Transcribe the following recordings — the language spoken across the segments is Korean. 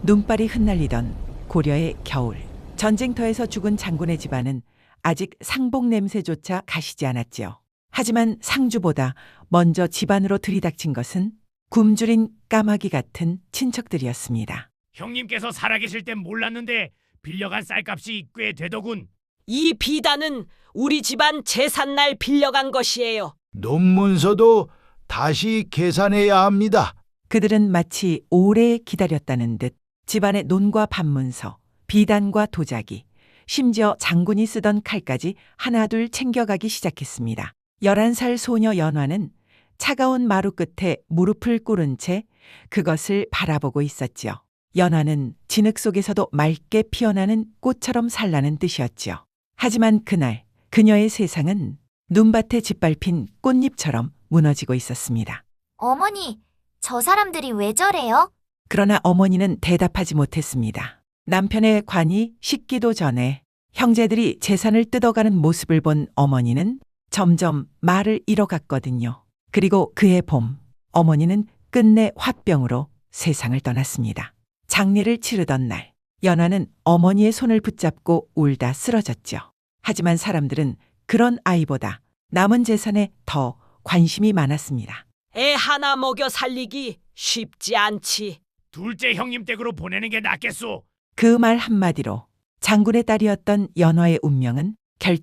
눈발이 흩날리던 고려의 겨울. 전쟁터에서 죽은 장군의 집안은 아직 상복 냄새조차 가시지 않았지요. 하지만 상주보다 먼저 집안으로 들이닥친 것은 굶주린 까마귀 같은 친척들이었습니다. 형님께서 살아계실 땐 몰랐는데 빌려간 쌀값이 꽤 되더군. 이 비단은 우리 집안 제삿날 빌려간 것이에요. 논문서도 다시 계산해야 합니다. 그들은 마치 오래 기다렸다는 듯 집안의 논과 반문서, 비단과 도자기, 심지어 장군이 쓰던 칼까지 하나둘 챙겨가기 시작했습니다. 11살 소녀 연화는 차가운 마루 끝에 무릎을 꿇은 채 그것을 바라보고 있었지요. 연화는 진흙 속에서도 맑게 피어나는 꽃처럼 살라는 뜻이었지요. 하지만 그날 그녀의 세상은 눈밭에 짓밟힌 꽃잎처럼 무너지고 있었습니다. 어머니, 저 사람들이 왜 저래요? 그러나 어머니는 대답하지 못했습니다. 남편의 관이 식기도 전에 형제들이 재산을 뜯어가는 모습을 본 어머니는 점점 말을 잃어갔거든요. 그리고 그해 봄, 어머니는 끝내 화병으로 세상을 떠났습니다. 장례를 치르던 날, 연화는 어머니의 손을 붙잡고 울다 쓰러졌죠. 하지만 사람들은 그런 아이보다 남은 재산에 더 관심이 많았습니다. 애 하나 먹여 살리기 쉽지 않지. 둘째 형님 댁으로 보내는 게 낫겠소. 그 말 한마디로 장군의 딸이었던 연화의 운명은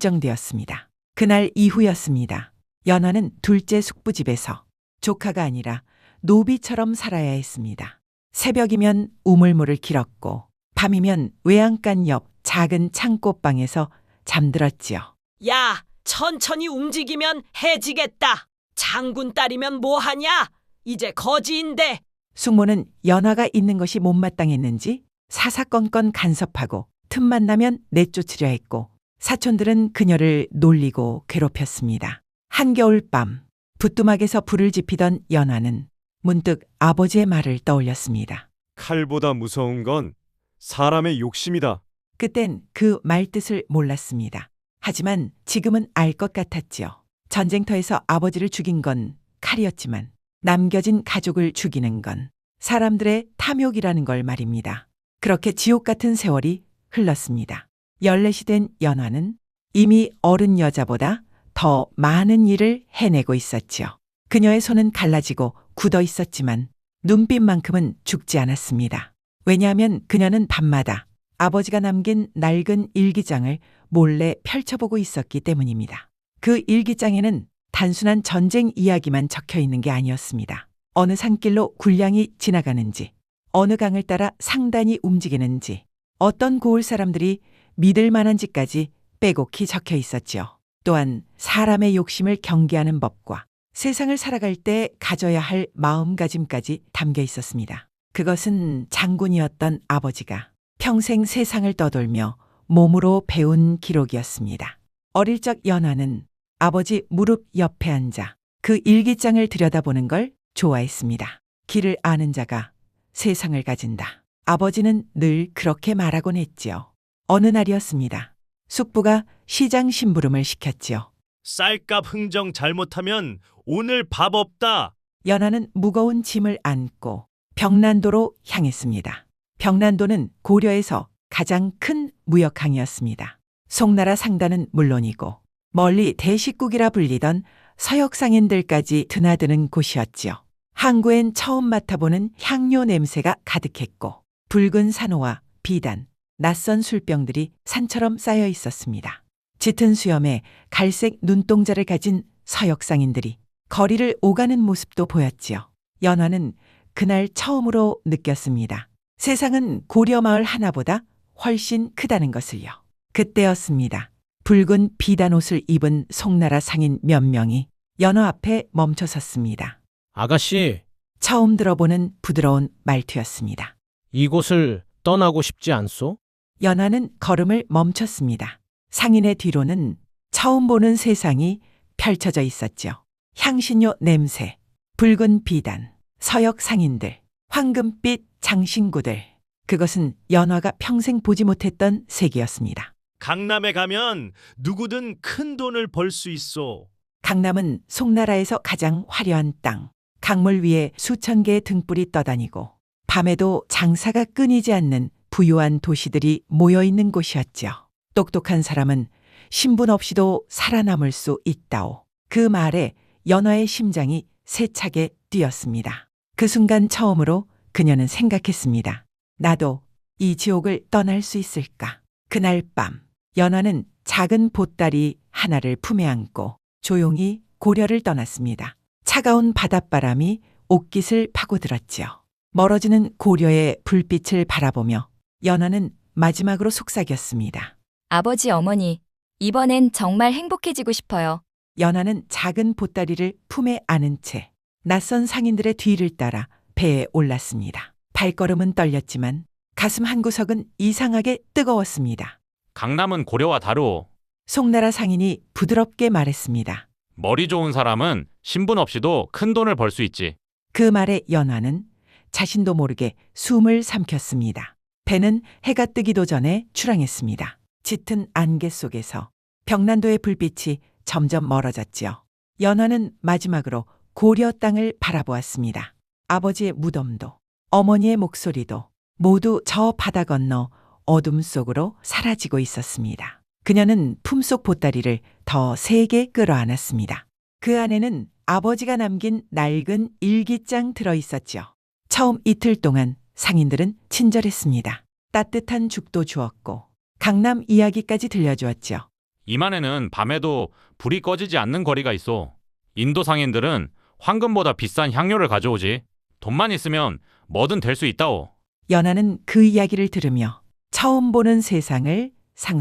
결정되었습니다. 그날 이후였습니다. 연화는 둘째 숙부집에서 조카가 아니라 노비처럼 살아야 했습니다. 새벽이면 우물물을 길었고 밤이면 외양간 옆 작은 창고방에서 잠들었지요. 야, 천천히 움직이면 해지겠다. 장군 딸이면 뭐하냐? 이제 거지인데. 숙모는 연화가 있는 것이 못마땅했는지 사사건건 간섭하고 틈만 나면 내쫓으려 했고 사촌들은 그녀를 놀리고 괴롭혔습니다. 한겨울 밤 부뚜막에서 불을 지피던 연화는 문득 아버지의 말을 떠올렸습니다. 칼보다 무서운 건 사람의 욕심이다. 그땐 그 말뜻을 몰랐습니다. 하지만 지금은 알 것 같았지요. 전쟁터에서 아버지를 죽인 건 칼이었지만 남겨진 가족을 죽이는 건 사람들의 탐욕이라는 걸 말입니다. 그렇게 지옥 같은 세월이 흘렀습니다. 14이 된 연화는 이미 어른 여자보다 더 많은 일을 해내고 있었지요. 그녀의 손은 갈라지고 굳어 있었지만 눈빛만큼은 죽지 않았습니다. 왜냐하면 그녀는 밤마다 아버지가 남긴 낡은 일기장을 몰래 펼쳐보고 있었기 때문입니다. 그 일기장에는 단순한 전쟁 이야기만 적혀 있는 게 아니었습니다. 어느 산길로 군량이 지나가는지, 어느 강을 따라 상단이 움직이는지, 어떤 고을 사람들이 믿을 만한 지까지 빼곡히 적혀 있었지요. 또한 사람의 욕심을 경계하는 법과 세상을 살아갈 때 가져야 할 마음가짐까지 담겨 있었습니다. 그것은 장군이었던 아버지가 평생 세상을 떠돌며 몸으로 배운 기록이었습니다. 어릴 적 연화는 아버지 무릎 옆에 앉아 그 일기장을 들여다보는 걸 좋아했습니다. 길을 아는 자가 세상을 가진다. 아버지는 늘 그렇게 말하곤 했지요. 어느 날이었습니다. 숙부가 시장 심부름을 시켰지요. 쌀값 흥정 잘못하면 오늘 밥 없다. 연화는 무거운 짐을 안고 병난도로 향했습니다. 병난도는 고려에서 가장 큰 무역항이었습니다. 송나라 상단은 물론이고 멀리 대식국이라 불리던 서역 상인들까지 드나드는 곳이었지요. 항구엔 처음 맡아보는 향료 냄새가 가득했고 붉은 산호와 비단, 낯선 술병들이 산처럼 쌓여 있었습니다. 짙은 수염에 갈색 눈동자를 가진 서역 상인들이 거리를 오가는 모습도 보였지요. 연화는 그날 처음으로 느꼈습니다. 세상은 고려 마을 하나보다 훨씬 크다는 것을요. 그때였습니다. 붉은 비단 옷을 입은 송나라 상인 몇 명이 연화 앞에 멈춰 섰습니다. 아가씨, 처음 들어보는 부드러운 말투였습니다. 이곳을 떠나고 싶지 않소? 연화는 걸음을 멈췄습니다. 상인의 뒤로는 처음 보는 세상이 펼쳐져 있었죠. 향신료 냄새, 붉은 비단, 서역 상인들, 황금빛 장신구들. 그것은 연화가 평생 보지 못했던 세계였습니다. 강남에 가면 누구든 큰 돈을 벌 수 있어. 강남은 송나라에서 가장 화려한 땅. 강물 위에 수천 개의 등불이 떠다니고 밤에도 장사가 끊이지 않는 부유한 도시들이 모여 있는 곳이었죠. 똑똑한 사람은 신분 없이도 살아남을 수 있다오. 그 말에 연화의 심장이 세차게 뛰었습니다. 그 순간 처음으로 그녀는 생각했습니다. 나도 이 지옥을 떠날 수 있을까? 그날 밤 연화는 작은 보따리 하나를 품에 안고 조용히 고려를 떠났습니다. 차가운 바닷바람이 옷깃을 파고들었지요. 멀어지는 고려의 불빛을 바라보며 연화는 마지막으로 속삭였습니다. 아버지, 어머니, 이번엔 정말 행복해지고 싶어요. 연화는 작은 보따리를 품에 안은 채 낯선 상인들의 뒤를 따라 배에 올랐습니다. 발걸음은 떨렸지만 가슴 한구석은 이상하게 뜨거웠습니다. 강남은 고려와 다르오. 송나라 상인이 부드럽게 말했습니다. 머리 좋은 사람은 신분 없이도 큰 돈을 벌 수 있지. 그 말에 연화는 자신도 모르게 숨을 삼켰습니다. 배는 해가 뜨기도 전에 출항했습니다. 짙은 안개 속에서 벽난도의 불빛이 점점 멀어졌지요. 연화는 마지막으로 고려 땅을 바라보았습니다. 아버지의 무덤도 어머니의 목소리도 모두 저 바다 건너 어둠 속으로 사라지고 있었습니다. 그녀는 품속 보따리를 더 세게 끌어안았습니다. 그 안에는 아버지가 남긴 낡은 일기장 들어 있었죠. 처음 이틀 동안 상인들은 친절했습니다. 따뜻한 죽도 주었고 강남 이야기까지 들려주었죠. 이만에는 밤에도 불이 꺼지지 않는 거리가 있어. 인도 상인들은 황금보다 비싼 향료를 가져오지. 돈만 있으면 뭐든 될 수 있다오. 연하는 그 이야기를 들으며 처음 보는 세상을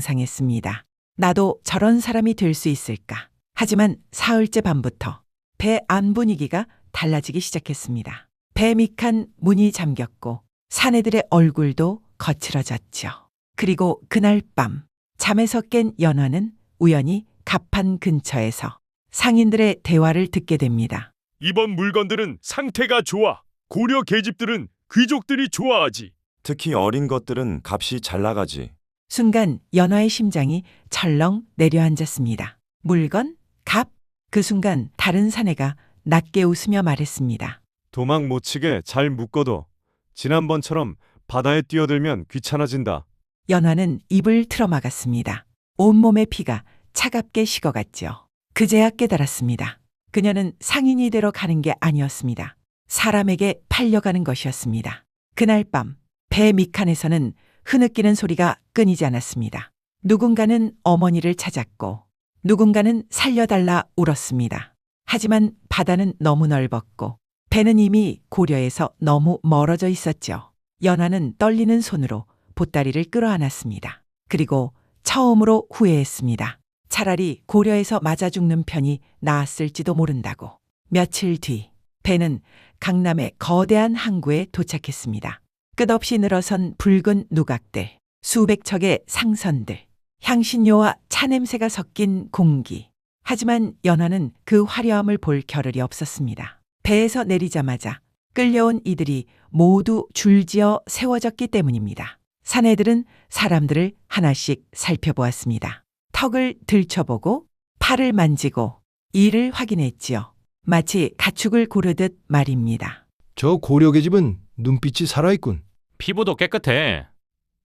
상상했습니다. 나도 저런 사람이 될 수 있을까? 하지만 사흘째 밤부터 배 안 분위기가 달라지기 시작했습니다. 배 밑칸 문이 잠겼고 사내들의 얼굴도 거칠어졌죠. 그리고 그날 밤 잠에서 깬 연화는 우연히 갑판 근처에서 상인들의 대화를 듣게 됩니다. 이번 물건들은 상태가 좋아. 고려 계집들은 귀족들이 좋아하지. 특히 어린 것들은 값이 잘 나가지. 순간 연화의 심장이 철렁 내려앉았습니다. 물건? 값? 그 순간 다른 사내가 낮게 웃으며 말했습니다. 도망 못 치게 잘 묶어둬. 지난번처럼 바다에 뛰어들면 귀찮아진다. 연화는 입을 틀어막았습니다. 온몸의 피가 차갑게 식어갔죠. 그제야 깨달았습니다. 그녀는 상인이 되러 가는 게 아니었습니다. 사람에게 팔려가는 것이었습니다. 그날 밤 배 밑칸에서는 흐느끼는 소리가 끊이지 않았습니다. 누군가는 어머니를 찾았고 누군가는 살려달라 울었습니다. 하지만 바다는 너무 넓었고 배는 이미 고려에서 너무 멀어져 있었죠. 연화는 떨리는 손으로 보따리를 끌어안았습니다. 그리고 처음으로 후회했습니다. 차라리 고려에서 맞아 죽는 편이 나았을지도 모른다고. 며칠 뒤 배는 강남의 거대한 항구에 도착했습니다. 끝없이 늘어선 붉은 누각들, 수백 척의 상선들, 향신료와 차냄새가 섞인 공기. 하지만 연화는 그 화려함을 볼 겨를이 없었습니다. 배에서 내리자마자 끌려온 이들이 모두 줄지어 세워졌기 때문입니다. 사내들은 사람들을 하나씩 살펴보았습니다. 턱을 들춰보고 팔을 만지고 이를 확인했지요. 마치 가축을 고르듯 말입니다. 저 고려 계집은 눈빛이 살아있군. 피부도 깨끗해.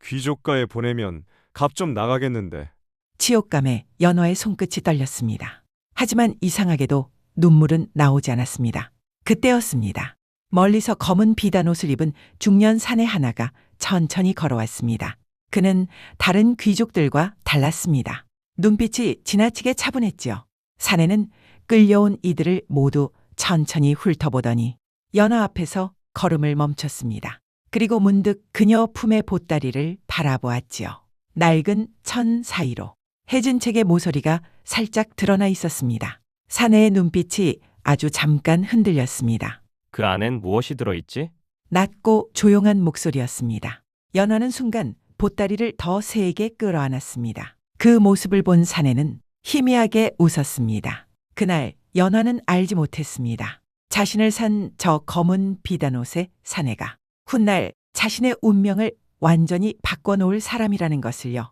귀족가에 보내면 값 좀 나가겠는데. 치욕감에 연화의 손끝이 떨렸습니다. 하지만 이상하게도 눈물은 나오지 않았습니다. 그때였습니다. 멀리서 검은 비단 옷을 입은 중년 사내 하나가 천천히 걸어왔습니다. 그는 다른 귀족들과 달랐습니다. 눈빛이 지나치게 차분했지요. 사내는 끌려온 이들을 모두 천천히 훑어보더니 연화 앞에서 걸음을 멈췄습니다. 그리고 문득 그녀 품의 보따리를 바라보았지요. 낡은 천 사이로 해진 책의 모서리가 살짝 드러나 있었습니다. 사내의 눈빛이 아주 잠깐 흔들렸습니다. 그 안엔 무엇이 들어있지? 낮고 조용한 목소리였습니다. 연화는 순간 보따리를 더 세게 끌어안았습니다. 그 모습을 본 사내는 희미하게 웃었습니다. 그날 연화는 알지 못했습니다. 자신을 산 저 검은 비단옷의 사내가 훗날 자신의 운명을 완전히 바꿔놓을 사람이라는 것을요.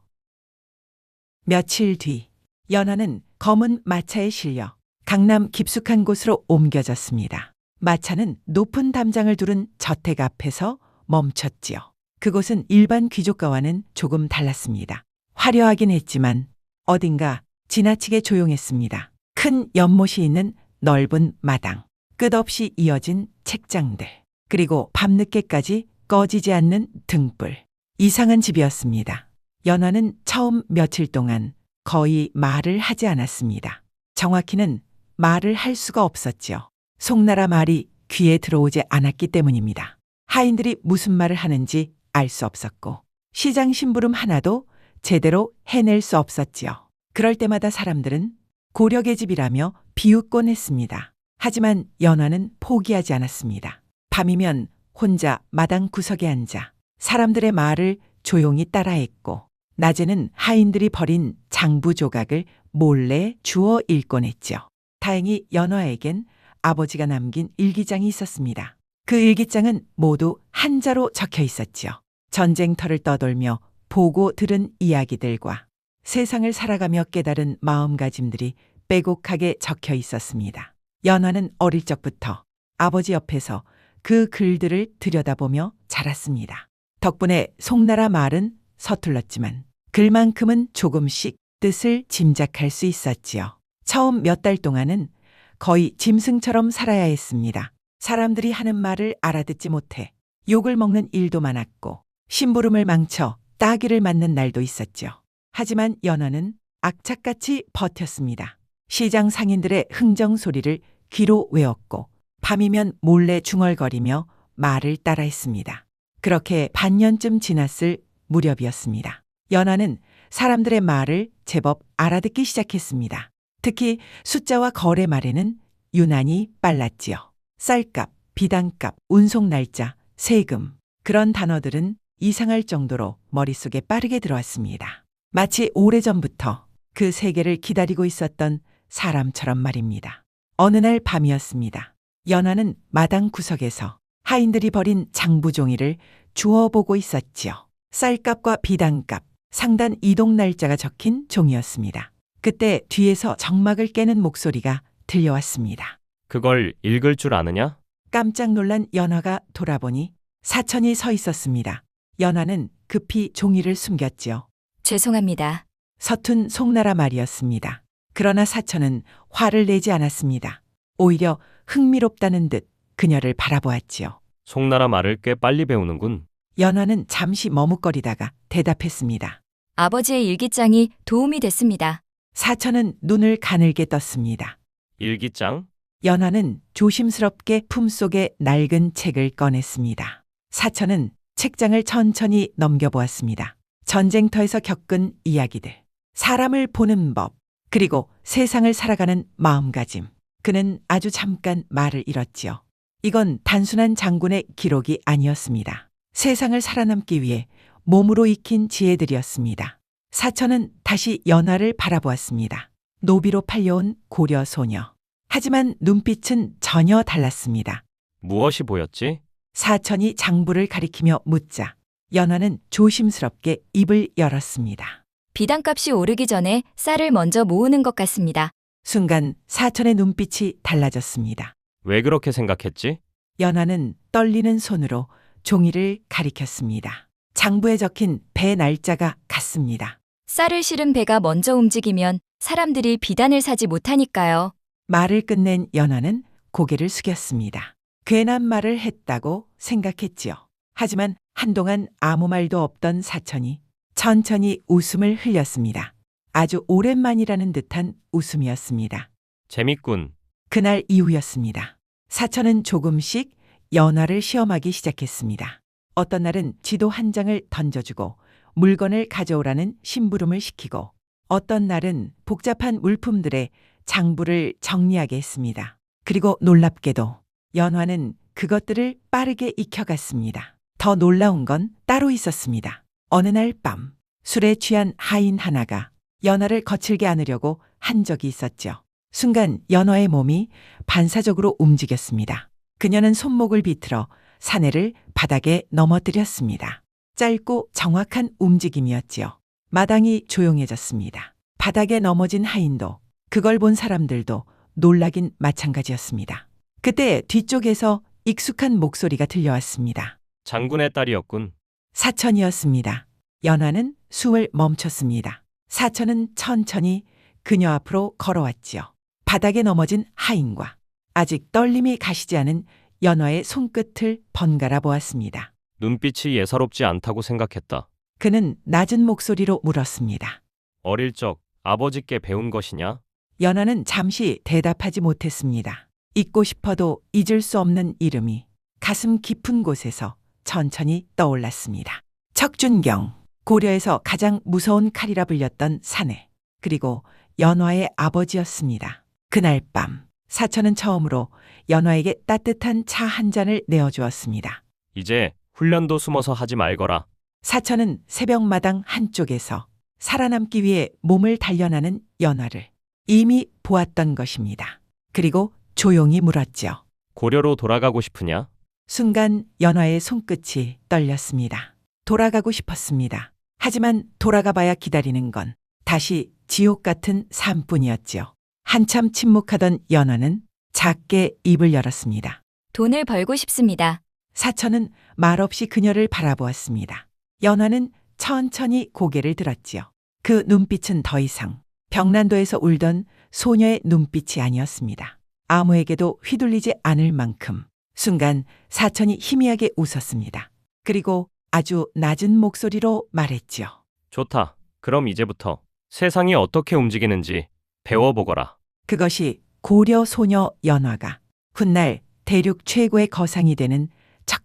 며칠 뒤 연화는 검은 마차에 실려 강남 깊숙한 곳으로 옮겨졌습니다. 마차는 높은 담장을 두른 저택 앞에서 멈췄지요. 그곳은 일반 귀족가와는 조금 달랐습니다. 화려하긴 했지만 어딘가 지나치게 조용했습니다. 큰 연못이 있는 넓은 마당, 끝없이 이어진 책장들, 그리고 밤늦게까지 꺼지지 않는 등불. 이상한 집이었습니다. 연화는 처음 며칠 동안 거의 말을 하지 않았습니다. 정확히는 말을 할 수가 없었지요. 송나라 말이 귀에 들어오지 않았기 때문입니다. 하인들이 무슨 말을 하는지 알 수 없었고 시장 심부름 하나도 제대로 해낼 수 없었지요. 그럴 때마다 사람들은 고력의 집이라며 비웃곤 했습니다. 하지만 연화는 포기하지 않았습니다. 밤이면 혼자 마당 구석에 앉아 사람들의 말을 조용히 따라했고 낮에는 하인들이 버린 장부 조각을 몰래 주워 읽곤 했죠. 다행히 연화에겐 아버지가 남긴 일기장이 있었습니다. 그 일기장은 모두 한자로 적혀 있었지요. 전쟁터를 떠돌며 보고 들은 이야기들과 세상을 살아가며 깨달은 마음가짐들이 빼곡하게 적혀 있었습니다. 연화는 어릴 적부터 아버지 옆에서 그 글들을 들여다보며 자랐습니다. 덕분에 송나라 말은 서툴렀지만 글만큼은 조금씩 뜻을 짐작할 수 있었지요. 처음 몇 달 동안은 거의 짐승처럼 살아야 했습니다. 사람들이 하는 말을 알아듣지 못해 욕을 먹는 일도 많았고 심부름을 망쳐 따귀를 맞는 날도 있었죠. 하지만 연화는 악착같이 버텼습니다. 시장 상인들의 흥정 소리를 귀로 외웠고 밤이면 몰래 중얼거리며 말을 따라했습니다. 그렇게 반년쯤 지났을 무렵이었습니다. 연화는 사람들의 말을 제법 알아듣기 시작했습니다. 특히 숫자와 거래 말에는 유난히 빨랐지요. 쌀값, 비단값, 운송 날짜, 세금, 그런 단어들은 이상할 정도로 머릿속에 빠르게 들어왔습니다. 마치 오래전부터 그 세계를 기다리고 있었던 사람처럼 말입니다. 어느 날 밤이었습니다. 연화는 마당 구석에서 하인들이 버린 장부 종이를 주워보고 있었지요. 쌀값과 비단값, 상단 이동 날짜가 적힌 종이었습니다. 그때 뒤에서 정막을 깨는 목소리가 들려왔습니다. 그걸 읽을 줄 아느냐? 깜짝 놀란 연화가 돌아보니 사천이 서 있었습니다. 연화는 급히 종이를 숨겼지요. 죄송합니다. 서툰 송나라 말이었습니다. 그러나 사천은 화를 내지 않았습니다. 오히려 흥미롭다는 듯 그녀를 바라보았지요. 송나라 말을 꽤 빨리 배우는군. 연화는 잠시 머뭇거리다가 대답했습니다. 아버지의 일기장이 도움이 됐습니다. 사천은 눈을 가늘게 떴습니다. 일기장? 연화는 조심스럽게 품속에 낡은 책을 꺼냈습니다. 사천은 책장을 천천히 넘겨보았습니다. 전쟁터에서 겪은 이야기들, 사람을 보는 법, 그리고 세상을 살아가는 마음가짐. 그는 아주 잠깐 말을 잃었지요. 이건 단순한 장군의 기록이 아니었습니다. 세상을 살아남기 위해 몸으로 익힌 지혜들이었습니다. 사천은 다시 연화를 바라보았습니다. 노비로 팔려온 고려 소녀. 하지만 눈빛은 전혀 달랐습니다. 무엇이 보였지? 사천이 장부를 가리키며 묻자 연화는 조심스럽게 입을 열었습니다. 비단값이 오르기 전에 쌀을 먼저 모으는 것 같습니다. 순간 사천의 눈빛이 달라졌습니다. 왜 그렇게 생각했지? 연화는 떨리는 손으로 종이를 가리켰습니다. 장부에 적힌 배 날짜가 같습니다. 쌀을 실은 배가 먼저 움직이면 사람들이 비단을 사지 못하니까요. 말을 끝낸 연화는 고개를 숙였습니다. 괜한 말을 했다고 생각했지요. 하지만 한동안 아무 말도 없던 사천이 천천히 웃음을 흘렸습니다. 아주 오랜만이라는 듯한 웃음이었습니다. 재밌군. 그날 이후였습니다. 사천은 조금씩 연화를 시험하기 시작했습니다. 어떤 날은 지도 한 장을 던져주고 물건을 가져오라는 심부름을 시키고 어떤 날은 복잡한 물품들의 장부를 정리하게 했습니다. 그리고 놀랍게도 연화는 그것들을 빠르게 익혀갔습니다. 더 놀라운 건 따로 있었습니다. 어느 날 밤 술에 취한 하인 하나가 연화를 거칠게 안으려고 한 적이 있었죠. 순간 연화의 몸이 반사적으로 움직였습니다. 그녀는 손목을 비틀어 사내를 바닥에 넘어뜨렸습니다. 짧고 정확한 움직임이었지요. 마당이 조용해졌습니다. 바닥에 넘어진 하인도 그걸 본 사람들도 놀라긴 마찬가지였습니다. 그때 뒤쪽에서 익숙한 목소리가 들려왔습니다. 장군의 딸이었군. 사천이었습니다. 연화는 숨을 멈췄습니다. 사천은 천천히 그녀 앞으로 걸어왔지요. 바닥에 넘어진 하인과 아직 떨림이 가시지 않은 연화의 손끝을 번갈아 보았습니다. 눈빛이 예사롭지 않다고 생각했다. 그는 낮은 목소리로 물었습니다. 어릴 적 아버지께 배운 것이냐? 연화는 잠시 대답하지 못했습니다. 잊고 싶어도 잊을 수 없는 이름이 가슴 깊은 곳에서 천천히 떠올랐습니다. 척준경, 고려에서 가장 무서운 칼이라 불렸던 사내, 그리고 연화의 아버지였습니다. 그날 밤, 사천은 처음으로 연화에게 따뜻한 차 한 잔을 내어주었습니다. 이제 훈련도 숨어서 하지 말거라. 사천은 새벽마당 한쪽에서 살아남기 위해 몸을 단련하는 연화를 이미 보았던 것입니다. 그리고 조용히 물었죠. 고려로 돌아가고 싶으냐? 순간 연화의 손끝이 떨렸습니다. 돌아가고 싶었습니다. 하지만 돌아가 봐야 기다리는 건 다시 지옥 같은 삶뿐이었지요. 한참 침묵하던 연화는 작게 입을 열었습니다. 돈을 벌고 싶습니다. 사천은 말없이 그녀를 바라보았습니다. 연화는 천천히 고개를 들었지요. 그 눈빛은 더 이상 벽난도에서 울던 소녀의 눈빛이 아니었습니다. 아무에게도 휘둘리지 않을 만큼 순간 사천이 희미하게 웃었습니다. 그리고 아주 낮은 목소리로 말했지요. 좋다. 그럼 이제부터 세상이 어떻게 움직이는지 배워보거라. 그것이 고려 소녀 연화가 훗날 대륙 최고의 거상이 되는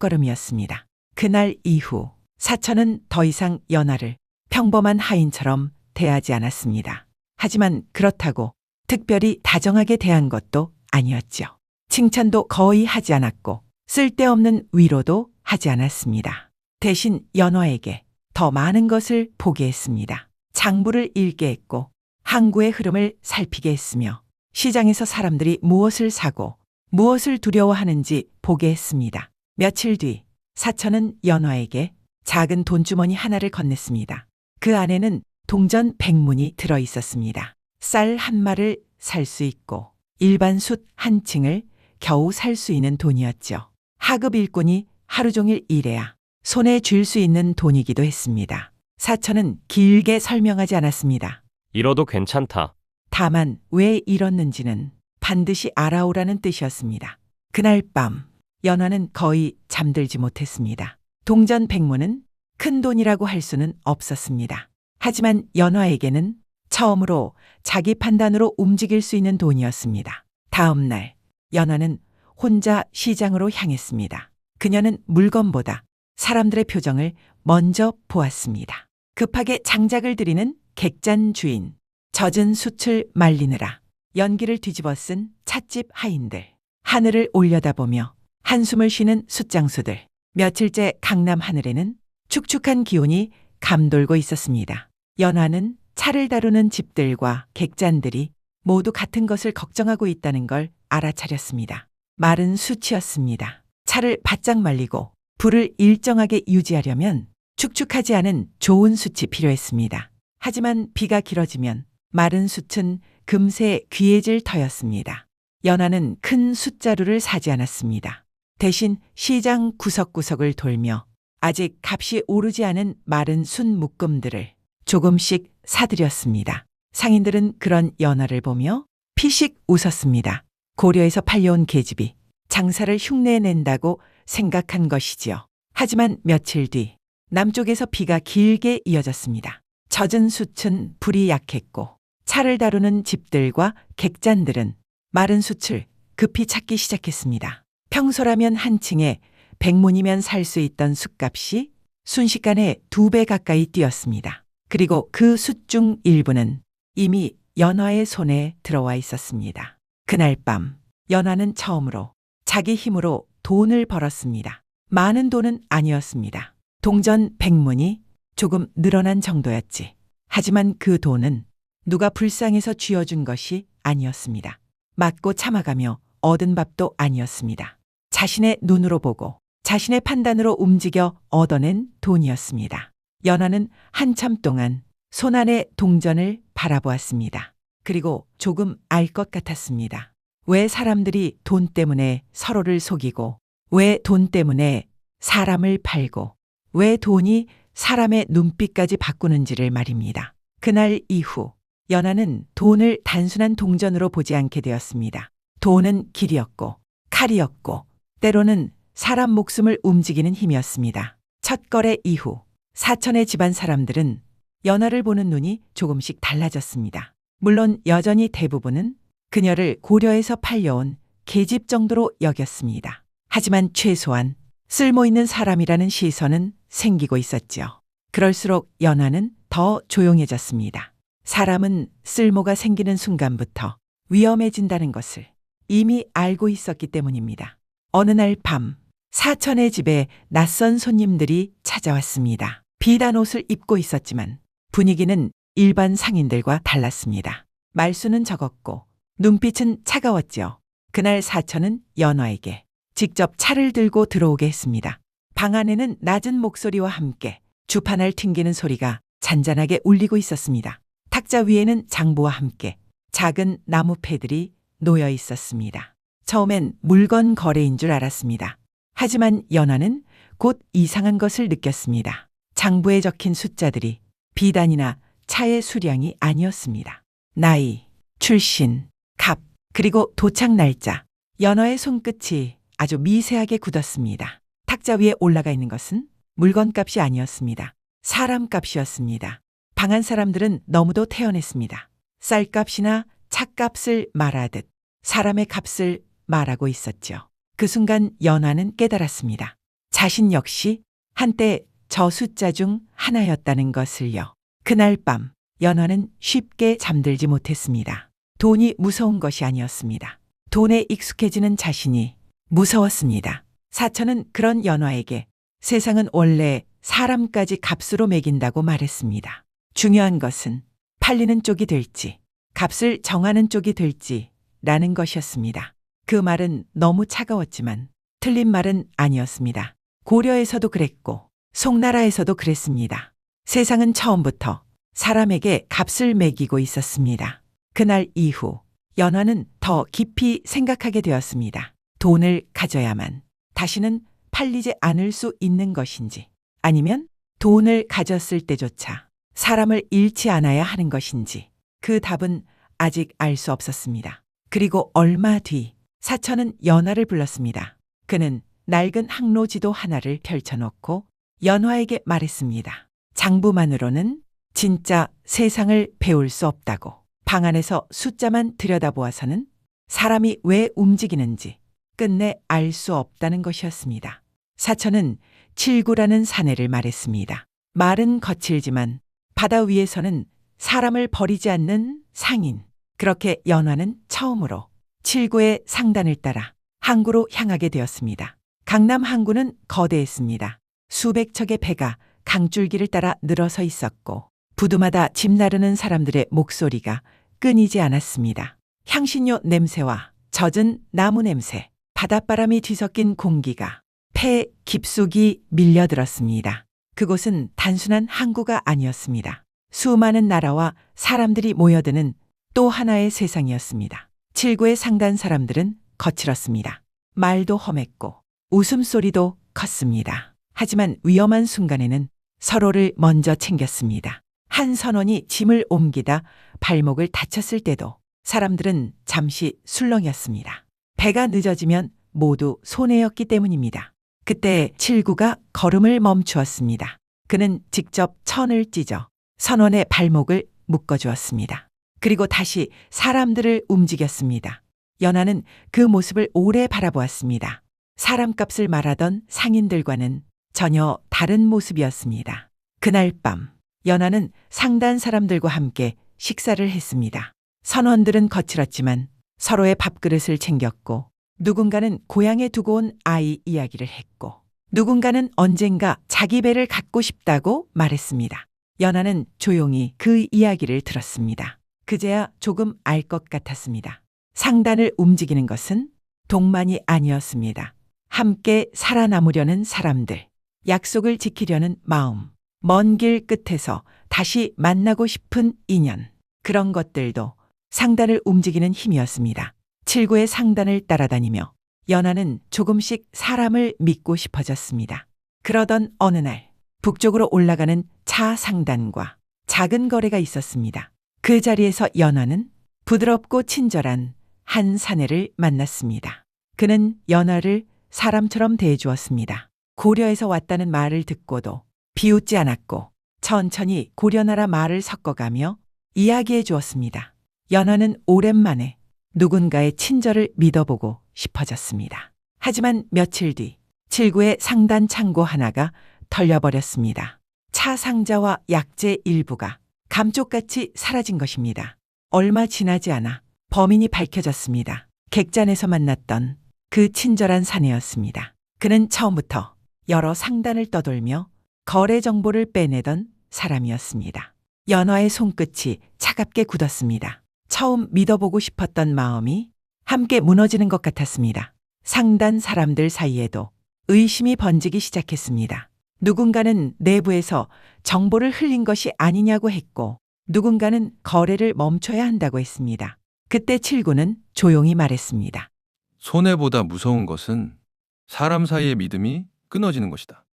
첫걸음이었습니다. 그날 이후 사천은 더 이상 연화를 평범한 하인처럼 대하지 않았습니다. 하지만 그렇다고 특별히 다정하게 대한 것도 아니었죠. 칭찬도 거의 하지 않았고 쓸데없는 위로도 하지 않았습니다. 대신 연화에게 더 많은 것을 보게 했습니다. 장부를 읽게 했고 항구의 흐름을 살피게 했으며 시장에서 사람들이 무엇을 사고 무엇을 두려워하는지 보게 했습니다. 며칠 뒤 사천은 연화에게 작은 돈주머니 하나를 건넸습니다. 그 안에는 동전 100문이 들어 있었습니다. 쌀 한 마를 살 수 있고 일반 숯 한 층을 겨우 살 수 있는 돈이었죠. 하급 일꾼이 하루 종일 일해야 손에 쥘 수 있는 돈이기도 했습니다. 사천은 길게 설명하지 않았습니다. 잃어도 괜찮다. 다만 왜 잃었는지는 반드시 알아오라는 뜻이었습니다. 그날 밤 연화는 거의 잠들지 못했습니다. 동전 100문은 큰 돈이라고 할 수는 없었습니다. 하지만 연화에게는 처음으로 자기 판단으로 움직일 수 있는 돈이었습니다. 다음 날 연화는 혼자 시장으로 향했습니다. 그녀는 물건보다 사람들의 표정을 먼저 보았습니다. 급하게 장작을 들이는 객잔 주인, 젖은 숯을 말리느라 연기를 뒤집어 쓴 찻집 하인들, 하늘을 올려다보며 한숨을 쉬는 숯장수들. 며칠째 강남 하늘에는 축축한 기온이 감돌고 있었습니다. 연화는 차를 다루는 집들과 객잔들이 모두 같은 것을 걱정하고 있다는 걸 알아차렸습니다. 마른 숯이었습니다. 차를 바짝 말리고 불을 일정하게 유지하려면 축축하지 않은 좋은 숯이 필요했습니다. 하지만 비가 길어지면 마른 숯은 금세 귀해질 터였습니다. 연화는 큰 숯자루를 사지 않았습니다. 대신 시장 구석구석을 돌며 아직 값이 오르지 않은 마른 숯 묶음들을 조금씩 사들였습니다. 상인들은 그런 연화를 보며 피식 웃었습니다. 고려에서 팔려온 계집이 장사를 흉내낸다고 생각한 것이지요. 하지만 며칠 뒤 남쪽에서 비가 길게 이어졌습니다. 젖은 숯은 불이 약했고 차를 다루는 집들과 객잔들은 마른 숯을 급히 찾기 시작했습니다. 평소라면 한 층에 100문이면 살 수 있던 숯값이 순식간에 2배 가까이 뛰었습니다. 그리고 그 숯 중 일부는 이미 연화의 손에 들어와 있었습니다. 그날 밤 연화는 처음으로 자기 힘으로 돈을 벌었습니다. 많은 돈은 아니었습니다. 동전 100문이 조금 늘어난 정도였지. 하지만 그 돈은 누가 불쌍해서 쥐어준 것이 아니었습니다. 맞고 참아가며 얻은 밥도 아니었습니다. 자신의 눈으로 보고 자신의 판단으로 움직여 얻어낸 돈이었습니다. 연화는 한참 동안 손안의 동전을 바라보았습니다. 그리고 조금 알 것 같았습니다. 왜 사람들이 돈 때문에 서로를 속이고 왜 돈 때문에 사람을 팔고 왜 돈이 사람의 눈빛까지 바꾸는지를 말입니다. 그날 이후 연하는 돈을 단순한 동전으로 보지 않게 되었습니다. 돈은 길이었고 칼이었고 때로는 사람 목숨을 움직이는 힘이었습니다. 첫 거래 이후 사천의 집안 사람들은 연하를 보는 눈이 조금씩 달라졌습니다. 물론 여전히 대부분은 그녀를 고려에서 팔려온 계집 정도로 여겼습니다. 하지만 최소한 쓸모있는 사람이라는 시선은 생기고 있었지요. 그럴수록 연하는 더 조용해졌습니다. 사람은 쓸모가 생기는 순간부터 위험해진다는 것을 이미 알고 있었기 때문입니다. 어느 날 밤 사천의 집에 낯선 손님들이 찾아왔습니다. 비단 옷을 입고 있었지만 분위기는 일반 상인들과 달랐습니다. 말수는 적었고 눈빛은 차가웠지요. 그날 사천은 연화에게 직접 차를 들고 들어오게 했습니다. 방 안에는 낮은 목소리와 함께 주판을 튕기는 소리가 잔잔하게 울리고 있었습니다. 탁자 위에는 장부와 함께 작은 나무 패들이 놓여 있었습니다. 처음엔 물건 거래인 줄 알았습니다. 하지만 연화는 곧 이상한 것을 느꼈습니다. 장부에 적힌 숫자들이 비단이나 차의 수량이 아니었습니다. 나이, 출신, 값, 그리고 도착 날짜. 연화의 손끝이 아주 미세하게 굳었습니다. 탁자 위에 올라가 있는 것은 물건값이 아니었습니다. 사람값이었습니다. 방 안 사람들은 너무도 태연했습니다. 쌀값이나 차값을 말하듯 사람의 값을 말하고 있었죠. 그 순간 연화는 깨달았습니다. 자신 역시 한때 저 숫자 중 하나였다는 것을요. 그날 밤 연화는 쉽게 잠들지 못했습니다. 돈이 무서운 것이 아니었습니다. 돈에 익숙해지는 자신이 무서웠습니다. 사천은 그런 연화에게 세상은 원래 사람까지 값으로 매긴다고 말했습니다. 중요한 것은 팔리는 쪽이 될지 값을 정하는 쪽이 될지 라는 것이었습니다. 그 말은 너무 차가웠지만 틀린 말은 아니었습니다. 고려에서도 그랬고 송나라에서도 그랬습니다. 세상은 처음부터 사람에게 값을 매기고 있었습니다. 그날 이후 연화는 더 깊이 생각하게 되었습니다. 돈을 가져야만 다시는 팔리지 않을 수 있는 것인지 아니면 돈을 가졌을 때조차 사람을 잃지 않아야 하는 것인지 그 답은 아직 알 수 없었습니다. 그리고 얼마 뒤 사천은 연화를 불렀습니다. 그는 낡은 항로지도 하나를 펼쳐놓고 연화에게 말했습니다. 장부만으로는 진짜 세상을 배울 수 없다고. 방 안에서 숫자만 들여다보아서는 사람이 왜 움직이는지 끝내 알 수 없다는 것이었습니다. 사천은 칠구라는 사내를 말했습니다. 말은 거칠지만 바다 위에서는 사람을 버리지 않는 상인. 그렇게 연화는 처음으로 칠구의 상단을 따라 항구로 향하게 되었습니다. 강남 항구는 거대했습니다. 수백 척의 배가 강줄기를 따라 늘어서 있었고 부두마다 짐 나르는 사람들의 목소리가 끊이지 않았습니다. 향신료 냄새와 젖은 나무 냄새, 바닷바람이 뒤섞인 공기가 폐 깊숙이 밀려들었습니다. 그곳은 단순한 항구가 아니었습니다. 수많은 나라와 사람들이 모여드는 또 하나의 세상이었습니다. 칠구의 상단 사람들은 거칠었습니다. 말도 험했고 웃음소리도 컸습니다. 하지만 위험한 순간에는 서로를 먼저 챙겼습니다. 한 선원이 짐을 옮기다 발목을 다쳤을 때도 사람들은 잠시 술렁였습니다. 배가 늦어지면 모두 손해였기 때문입니다. 그때 칠구가 걸음을 멈추었습니다. 그는 직접 천을 찢어 선원의 발목을 묶어주었습니다. 그리고 다시 사람들을 움직였습니다. 연화는 그 모습을 오래 바라보았습니다. 사람값을 말하던 상인들과는 전혀 다른 모습이었습니다. 그날 밤 연화는 상단 사람들과 함께 식사를 했습니다. 선원들은 거칠었지만 서로의 밥그릇을 챙겼고 누군가는 고향에 두고 온 아이 이야기를 했고 누군가는 언젠가 자기 배를 갖고 싶다고 말했습니다. 연화는 조용히 그 이야기를 들었습니다. 그제야 조금 알 것 같았습니다. 상단을 움직이는 것은 돈만이 아니었습니다. 함께 살아남으려는 사람들, 약속을 지키려는 마음, 먼 길 끝에서 다시 만나고 싶은 인연, 그런 것들도 상단을 움직이는 힘이었습니다. 칠구의 상단을 따라다니며 연화는 조금씩 사람을 믿고 싶어졌습니다. 그러던 어느 날 북쪽으로 올라가는 차 상단과 작은 거래가 있었습니다. 그 자리에서 연화는 부드럽고 친절한 한 사내를 만났습니다. 그는 연화를 사람처럼 대해주었습니다. 고려에서 왔다는 말을 듣고도 비웃지 않았고 천천히 고려나라 말을 섞어가며 이야기해 주었습니다. 연화는 오랜만에 누군가의 친절을 믿어보고 싶어졌습니다. 하지만 며칠 뒤 칠구의 상단 창고 하나가 털려버렸습니다. 차 상자와 약재 일부가 감쪽같이 사라진 것입니다. 얼마 지나지 않아 범인이 밝혀졌습니다. 객잔에서 만났던 그 친절한 사내였습니다. 그는 처음부터 여러 상단을 떠돌며 거래 정보를 빼내던 사람이었습니다. 연화의 손끝이 차갑게 굳었습니다. 처음 믿어보고 싶었던 마음이 함께 무너지는 것 같았습니다. 상단 사람들 사이에도 의심이 번지기 시작했습니다. 누군가는 내부에서 정보를 흘린 것이 아니냐고 했고 누군가는 거래를 멈춰야 한다고 했습니다. 그때 칠구는 조용히 말했습니다. 손해보다 무서운 것은 사람 사이의 믿음이 끊어지는 것이다.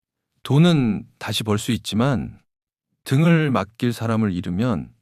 돈은 다시 벌 수 있지만 등을 맡길 사람을 잃으면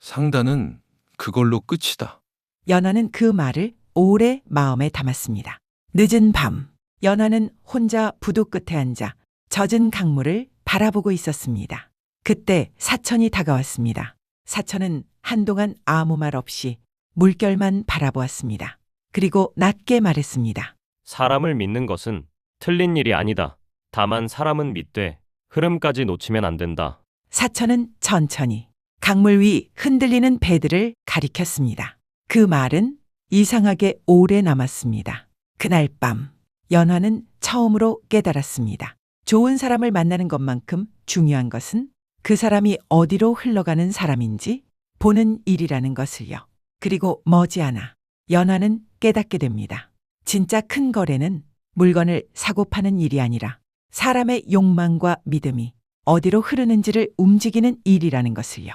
상단은 그걸로 끝이다. 연화는 그 말을 오래 마음에 담았습니다. 늦은 밤, 연화는 혼자 부두 끝에 앉아 젖은 강물을 바라보고 있었습니다. 그때 사천이 다가왔습니다. 사천은 한동안 아무 말 없이 물결만 바라보았습니다. 그리고 낮게 말했습니다. 사람을 믿는 것은 틀린 일이 아니다. 다만 사람은 믿되 흐름까지 놓치면 안 된다. 사천은 천천히 강물 위 흔들리는 배들을 가리켰습니다. 그 말은 이상하게 오래 남았습니다. 그날 밤, 연화는 처음으로 깨달았습니다. 좋은 사람을 만나는 것만큼 중요한 것은 그 사람이 어디로 흘러가는 사람인지 보는 일이라는 것을요. 그리고 머지않아 연화는 깨닫게 됩니다. 진짜 큰 거래는 물건을 사고 파는 일이 아니라 사람의 욕망과 믿음이 어디로 흐르는지를 움직이는 일이라는 것을요.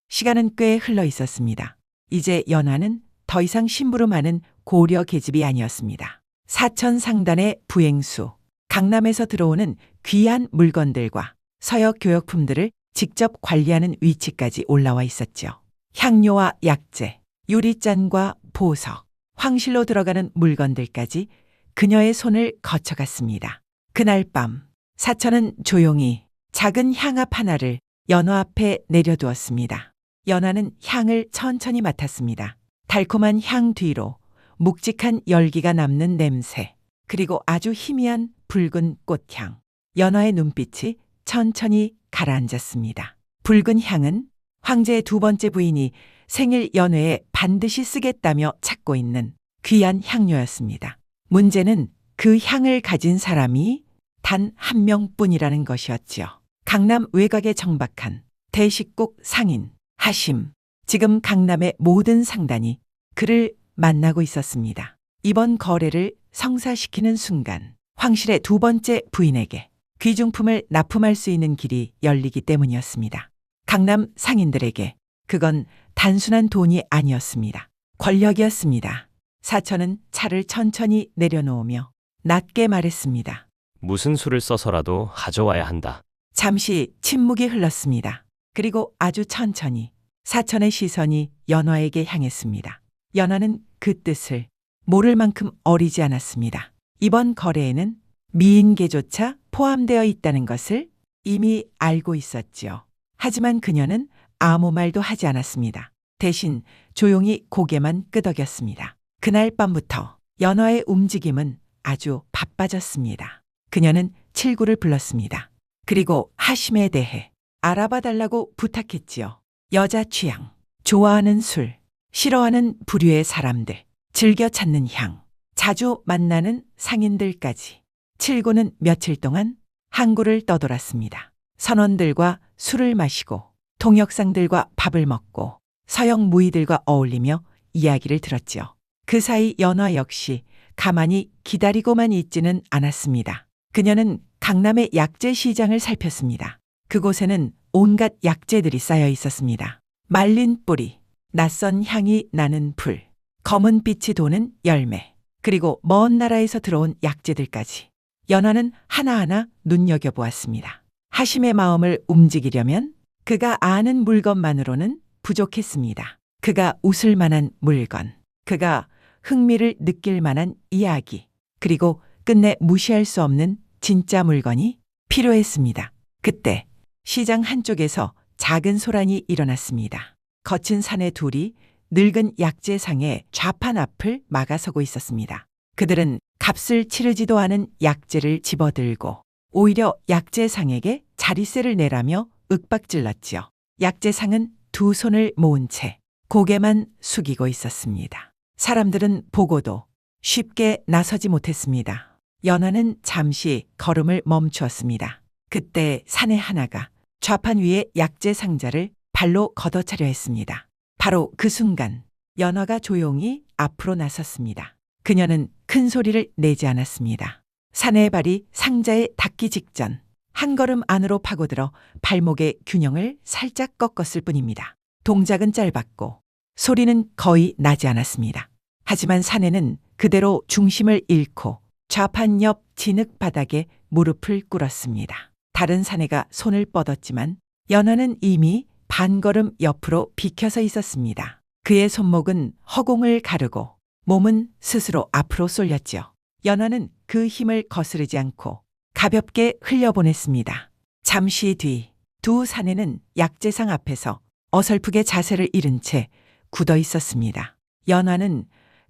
시간은 꽤 흘러 있었습니다. 이제 연화는 더 이상 심부름하는 고려 계집이 아니었습니다. 사천 상단의 부행수, 강남에서 들어오는 귀한 물건들과 서역 교역품들을 직접 관리하는 위치까지 올라와 있었죠. 향료와 약재, 유리잔과 보석, 황실로 들어가는 물건들까지 그녀의 손을 거쳐갔습니다. 그날 밤, 사천은 조용히 작은 향압 하나를 연화 앞에 내려두었습니다. 연화는 향을 천천히 맡았습니다. 달콤한 향 뒤로 묵직한 열기가 남는 냄새, 그리고 아주 희미한 붉은 꽃향. 연화의 눈빛이 천천히 가라앉았습니다. 붉은 향은 황제의 두 번째 부인이 생일 연회에 반드시 쓰겠다며 찾고 있는 귀한 향료였습니다. 문제는 그 향을 가진 사람이 단 한 명뿐이라는 것이었지요. 강남 외곽에 정박한 대식국 상인 하심. 지금 강남의 모든 상단이 그를 만나고 있었습니다. 이번 거래를 성사시키는 순간 황실의 두 번째 부인에게 귀중품을 납품할 수 있는 길이 열리기 때문이었습니다. 강남 상인들에게 그건 단순한 돈이 아니었습니다. 권력이었습니다. 사천은 차를 천천히 내려놓으며 낮게 말했습니다. 무슨 수를 써서라도 가져와야 한다. 잠시 침묵이 흘렀습니다. 그리고 아주 천천히 사천의 시선이 연화에게 향했습니다. 연화는 그 뜻을 모를 만큼 어리지 않았습니다. 이번 거래에는 미인계조차 포함되어 있다는 것을 이미 알고 있었지요. 하지만 그녀는 아무 말도 하지 않았습니다. 대신 조용히 고개만 끄덕였습니다. 그날 밤부터 연화의 움직임은 아주 바빠졌습니다. 그녀는 칠구를 불렀습니다. 그리고 하심에 대해 알아봐 달라고 부탁했지요. 여자 취향, 좋아하는 술, 싫어하는 부류의 사람들, 즐겨 찾는 향, 자주 만나는 상인들까지. 칠구는 며칠 동안 항구를 떠돌았습니다. 선원들과 술을 마시고 통역상들과 밥을 먹고 서역 무의들과 어울리며 이야기를 들었지요. 그 사이 연화 역시 가만히 기다리고만 있지는 않았습니다. 그녀는 강남의 약재 시장을 살폈습니다. 그곳에는 온갖 약재들이 쌓여 있었습니다. 말린 뿌리, 낯선 향이 나는 풀, 검은 빛이 도는 열매, 그리고 먼 나라에서 들어온 약재들까지. 연하는 하나하나 눈여겨보았습니다. 하심의 마음을 움직이려면 그가 아는 물건만으로는 부족했습니다. 그가 웃을 만한 물건, 그가 흥미를 느낄 만한 이야기, 그리고 끝내 무시할 수 없는 진짜 물건이 필요했습니다. 그때 시장 한쪽에서 작은 소란이 일어났습니다. 거친 사내 둘이 늙은 약재상의 좌판 앞을 막아서고 있었습니다. 그들은 값을 치르지도 않은 약재를 집어들고 오히려 약재상에게 자리세를 내라며 윽박질렀지요. 약재상은 두 손을 모은 채 고개만 숙이고 있었습니다. 사람들은 보고도 쉽게 나서지 못했습니다. 연하는 잠시 걸음을 멈추었습니다. 그때 사내 하나가 좌판 위에 약재 상자를 발로 걷어차려 했습니다. 바로 그 순간 연하가 조용히 앞으로 나섰습니다. 그녀는 큰 소리를 내지 않았습니다. 사내의 발이 상자에 닿기 직전 한 걸음 안으로 파고들어 발목의 균형을 살짝 꺾었을 뿐입니다. 동작은 짧았고 소리는 거의 나지 않았습니다. 하지만 사내는 그대로 중심을 잃고 좌판 옆 진흙 바닥에 무릎을 꿇었습니다. 다른 사내가 손을 뻗었지만 연하는 이미 반걸음 옆으로 비켜서 있었습니다. 그의 손목은 허공을 가르고 몸은 스스로 앞으로 쏠렸지요. 연하는 그 힘을 거스르지 않고 가볍게 흘려보냈습니다. 잠시 뒤 두 사내는 약재상 앞에서 어설프게 자세를 잃은 채 굳어 있었습니다. 연하는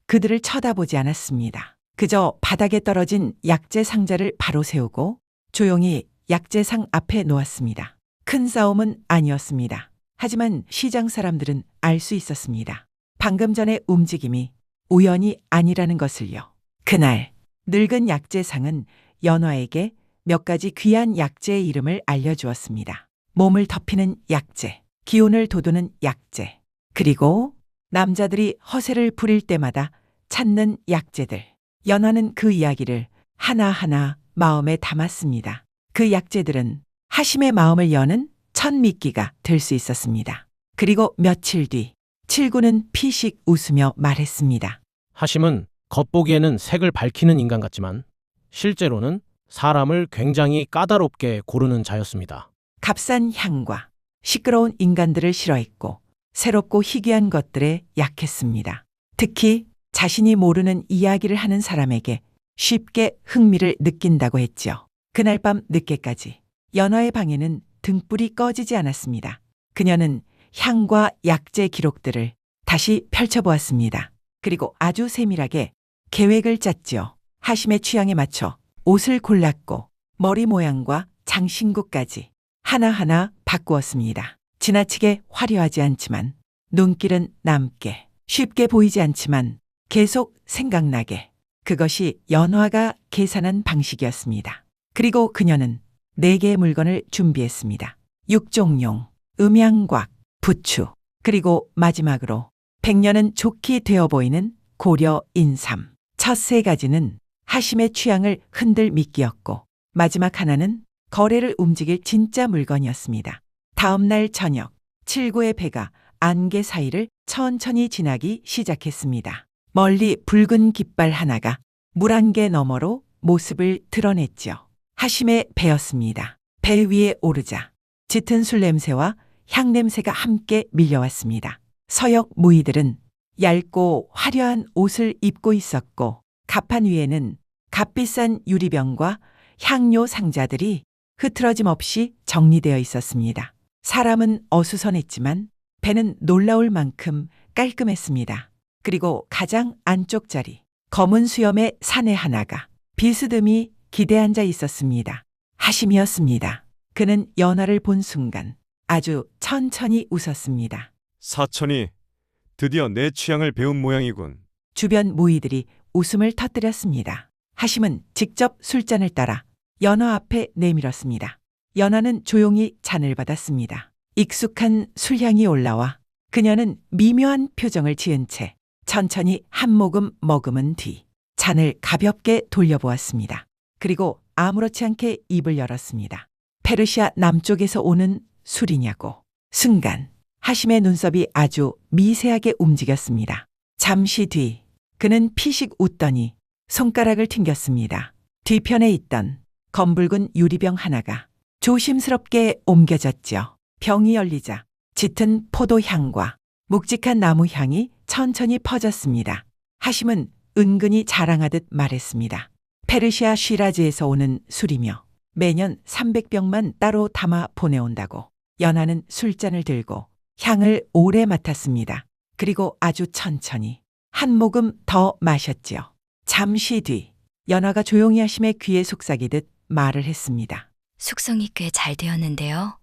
그들을 쳐다보지 않았습니다. 그저 바닥에 떨어진 약재 상자를 바로 세우고 조용히 약재상 앞에 놓았습니다. 큰 싸움은 아니었습니다. 하지만 시장 사람들은 알 수 있었습니다. 방금 전의 움직임이 우연이 아니라는 것을요. 그날 늙은 약재상은 연화에게 몇 가지 귀한 약재의 이름을 알려주었습니다. 몸을 덮이는 약재, 기운을 돋우는 약재, 그리고 남자들이 허세를 부릴 때마다 찾는 약재들. 연화는 그 이야기를 하나하나 마음에 담았습니다. 그 약재들은 하심의 마음을 여는 첫 미끼가 될 수 있었습니다. 그리고 며칠 뒤 칠구는 피식 웃으며 말했습니다. 하심은 겉보기에는 색을 밝히는 인간 같지만 실제로는 사람을 굉장히 까다롭게 고르는 자였습니다. 값싼 향과 시끄러운 인간들을 싫어했고 새롭고 희귀한 것들에 약했습니다. 특히 자신이 모르는 이야기를 하는 사람에게 쉽게 흥미를 느낀다고 했지요. 그날 밤 늦게까지 연화의 방에는 등불이 꺼지지 않았습니다. 그녀는 향과 약재 기록들을 다시 펼쳐보았습니다. 그리고 아주 세밀하게 계획을 짰지요. 하심의 취향에 맞춰 옷을 골랐고 머리 모양과 장신구까지 하나하나 바꾸었습니다. 지나치게 화려하지 않지만 눈길은 남게, 쉽게 보이지 않지만 계속 생각나게. 그것이 연화가 계산한 방식이었습니다. 그리고 그녀는 4개의 물건을 준비했습니다. 육종용, 음양곽, 부추, 그리고 마지막으로 백년은 좋게 되어 보이는 고려 인삼. 첫 3가지는 하심의 취향을 흔들 미끼였고 마지막 하나는 거래를 움직일 진짜 물건이었습니다. 다음 날 저녁, 칠구의 배가 안개 사이를 천천히 지나기 시작했습니다. 멀리 붉은 깃발 하나가 물안개 너머로 모습을 드러냈지요. 하심의 배였습니다. 배 위에 오르자 짙은 술 냄새와 향 냄새가 함께 밀려왔습니다. 서역 무희들은 얇고 화려한 옷을 입고 있었고 갑판 위에는 값비싼 유리병과 향료 상자들이 흐트러짐 없이 정리되어 있었습니다. 사람은 어수선했지만 배는 놀라울 만큼 깔끔했습니다. 그리고 가장 안쪽 자리, 검은 수염의 사내 하나가 비스듬히 기대앉아 있었습니다. 하심이었습니다. 그는 연화를 본 순간 아주 천천히 웃었습니다. 사천이 드디어 내 취향을 배운 모양이군. 주변 무희들이 웃음을 터뜨렸습니다. 하심은 직접 술잔을 따라 연화 앞에 내밀었습니다. 연화는 조용히 잔을 받았습니다. 익숙한 술향이 올라와 그녀는 미묘한 표정을 지은 채 천천히 한 모금 머금은 뒤 잔을 가볍게 돌려보았습니다. 그리고 아무렇지 않게 입을 열었습니다. 페르시아 남쪽에서 오는 술이냐고. 순간 하심의 눈썹이 아주 미세하게 움직였습니다. 잠시 뒤 그는 피식 웃더니 손가락을 튕겼습니다. 뒤편에 있던 검붉은 유리병 하나가 조심스럽게 옮겨졌죠. 병이 열리자 짙은 포도향과 묵직한 나무향이 천천히 퍼졌습니다. 하심은 은근히 자랑하듯 말했습니다. 페르시아 쉬라즈에서 오는 술이며 매년 300병만 따로 담아 보내온다고. 연하는 술잔을 들고 향을 오래 맡았습니다. 그리고 아주 천천히 한 모금 더 마셨지요. 잠시 뒤 연하가 조용히 하심에 귀에 속삭이듯 말을 했습니다. 숙성이 꽤 잘 되었는데요.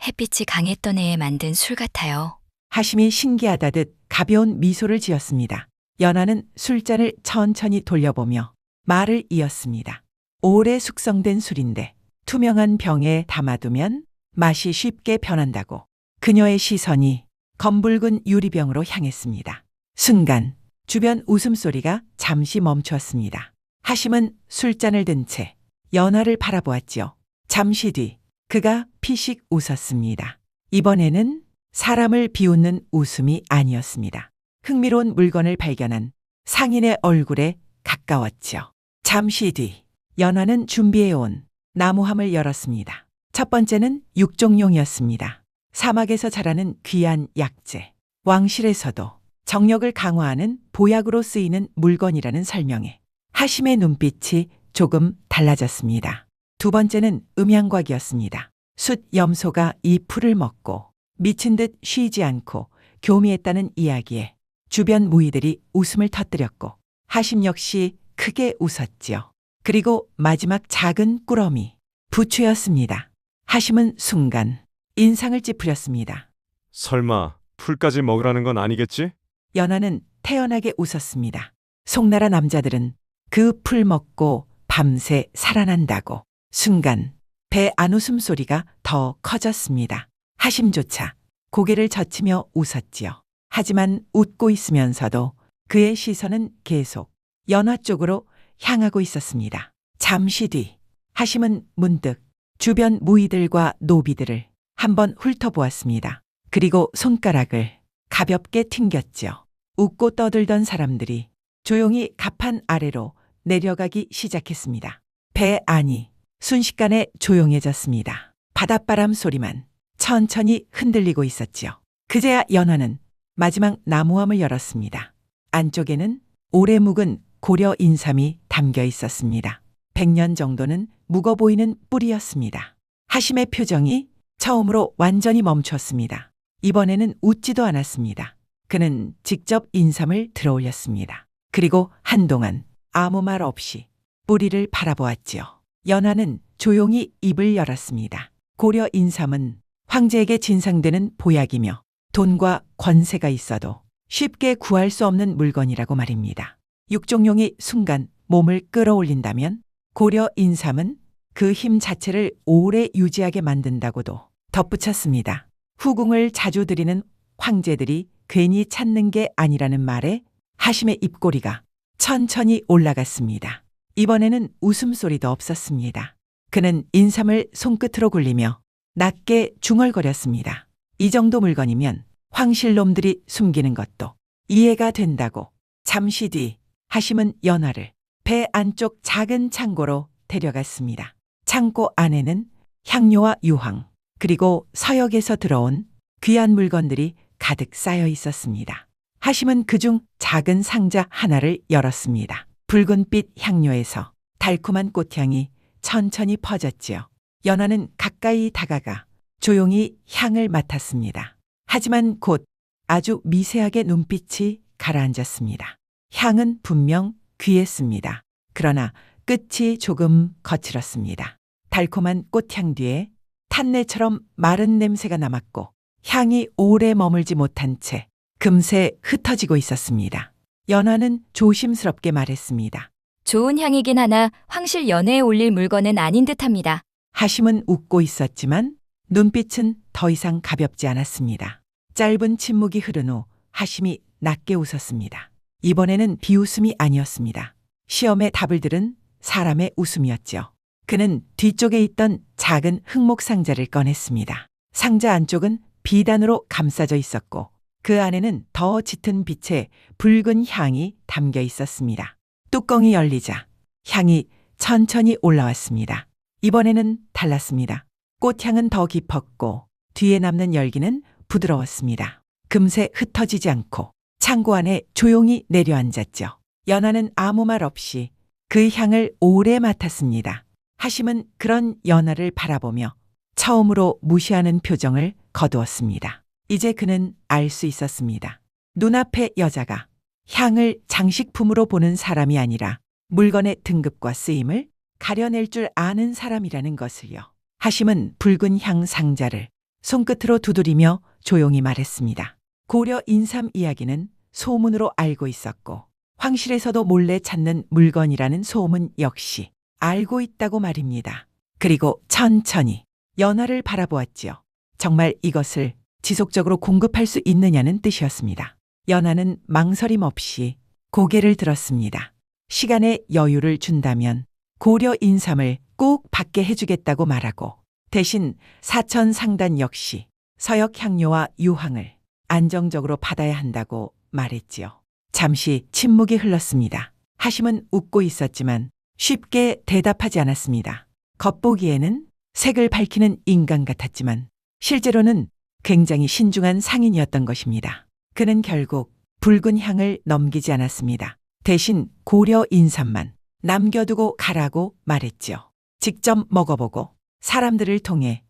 햇빛이 강했던 해에 만든 술 같아요. 하심이 신기하다듯 가벼운 미소를 지었습니다. 연하는 술잔을 천천히 돌려보며 말을 이었습니다. 오래 숙성된 술인데 투명한 병에 담아두면 맛이 쉽게 변한다고. 그녀의 시선이 검붉은 유리병으로 향했습니다. 순간 주변 웃음소리가 잠시 멈추었습니다. 하심은 술잔을 든 채 연하를 바라보았지요. 잠시 뒤 그가 피식 웃었습니다. 이번에는 사람을 비웃는 웃음이 아니었습니다. 흥미로운 물건을 발견한 상인의 얼굴에 가까웠지요. 잠시 뒤 연하는 준비해온 나무함을 열었습니다. 첫 번째는 육종용이었습니다. 사막에서 자라는 귀한 약재. 왕실에서도 정력을 강화하는 보약으로 쓰이는 물건이라는 설명에 하심의 눈빛이 조금 달라졌습니다. 두 번째는 음양곽이었습니다. 숫 염소가 이 풀을 먹고 미친 듯 쉬지 않고 교미했다는 이야기에 주변 무희들이 웃음을 터뜨렸고 하심 역시 크게 웃었지요. 그리고 마지막 작은 꾸러미, 부추였습니다. 하심은 순간 인상을 찌푸렸습니다. 설마 풀까지 먹으라는 건 아니겠지? 연하는 태연하게 웃었습니다. 송나라 남자들은 그 풀 먹고 밤새 살아난다고. 순간 배 안웃음 소리가 더 커졌습니다. 하심조차 고개를 젖히며 웃었지요. 하지만 웃고 있으면서도 그의 시선은 계속 연하 쪽으로 향하고 있었습니다. 잠시 뒤 하심은 문득 주변 무희들과 노비들을 한번 훑어보았습니다. 그리고 손가락을 가볍게 튕겼죠. 웃고 떠들던 사람들이 조용히 갑판 아래로 내려가기 시작했습니다. 배 안이 순식간에 조용해졌습니다. 바닷바람 소리만 천천히 흔들리고 있었지요. 그제야 연하는 마지막 나무함을 열었습니다. 안쪽에는 오래 묵은 고려 인삼이 담겨 있었습니다. 100년 정도는 묵어 보이는 뿌리였습니다. 하심의 표정이 처음으로 완전히 멈췄습니다. 이번에는 웃지도 않았습니다. 그는 직접 인삼을 들어올렸습니다. 그리고 한동안 아무 말 없이 뿌리를 바라보았지요. 연하는 조용히 입을 열었습니다. 고려 인삼은 황제에게 진상되는 보약이며 돈과 권세가 있어도 쉽게 구할 수 없는 물건이라고 말입니다. 육종용이 순간 몸을 끌어올린다면 고려 인삼은 그 힘 자체를 오래 유지하게 만든다고도 덧붙였습니다. 후궁을 자주 드리는 황제들이 괜히 찾는 게 아니라는 말에 하심의 입꼬리가 천천히 올라갔습니다. 이번에는 웃음소리도 없었습니다. 그는 인삼을 손끝으로 굴리며 낮게 중얼거렸습니다. 이 정도 물건이면 황실놈들이 숨기는 것도 이해가 된다고. 잠시 뒤 하심은 연하를 배 안쪽 작은 창고로 데려갔습니다. 창고 안에는 향료와 유황, 그리고 서역에서 들어온 귀한 물건들이 가득 쌓여 있었습니다. 하심은 그중 작은 상자 하나를 열었습니다. 붉은빛 향료에서 달콤한 꽃향이 천천히 퍼졌지요. 연하는 가까이 다가가 조용히 향을 맡았습니다. 하지만 곧 아주 미세하게 눈빛이 가라앉았습니다. 향은 분명 귀했습니다. 그러나 끝이 조금 거칠었습니다. 달콤한 꽃향 뒤에 탄내처럼 마른 냄새가 남았고 향이 오래 머물지 못한 채 금세 흩어지고 있었습니다. 연하는 조심스럽게 말했습니다. 좋은 향이긴 하나 황실 연회에 올릴 물건은 아닌 듯합니다. 하심은 웃고 있었지만 눈빛은 더 이상 가볍지 않았습니다. 짧은 침묵이 흐른 후 하심이 낮게 웃었습니다. 이번에는 비웃음이 아니었습니다. 시험에 답을 들은 사람의 웃음이었죠. 그는 뒤쪽에 있던 작은 흙목 상자를 꺼냈습니다. 상자 안쪽은 비단으로 감싸져 있었고 그 안에는 더 짙은 빛의 붉은 향이 담겨 있었습니다. 뚜껑이 열리자 향이 천천히 올라왔습니다. 이번에는 달랐습니다. 꽃향은 더 깊었고 뒤에 남는 열기는 부드러웠습니다. 금세 흩어지지 않고 창고 안에 조용히 내려앉았죠. 연하는 아무 말 없이 그 향을 오래 맡았습니다. 하심은 그런 연하를 바라보며 처음으로 무시하는 표정을 거두었습니다. 이제 그는 알 수 있었습니다. 눈앞의 여자가 향을 장식품으로 보는 사람이 아니라 물건의 등급과 쓰임을 가려낼 줄 아는 사람이라는 것을요. 하심은 붉은 향 상자를 손끝으로 두드리며 조용히 말했습니다. 고려 인삼 이야기는 소문으로 알고 있었고 황실에서도 몰래 찾는 물건이라는 소문 역시 알고 있다고 말입니다. 그리고 천천히 연하를 바라보았지요. 정말 이것을 지속적으로 공급할 수 있느냐는 뜻이었습니다. 연하는 망설임 없이 고개를 들었습니다. 시간에 여유를 준다면 고려 인삼을 꼭 받게 해주겠다고 말하고 대신 사천 상단 역시 서역 향료와 유황을 안정적으로 받아야 한다고 말했지요. 잠시 침묵이 흘렀습니다. 하심은 웃고 있었지만 쉽게 대답하지 않았습니다. 겉보기에는 색을 밝히는 인간 같았지만 실제로는 굉장히 신중한 상인이었던 것입니다. 그는 결국 붉은 향을 넘기지 않았습니다. 대신 고려 인삼만 남겨두고 가라고 말했지요. 직접 먹어보고 사람들을 통해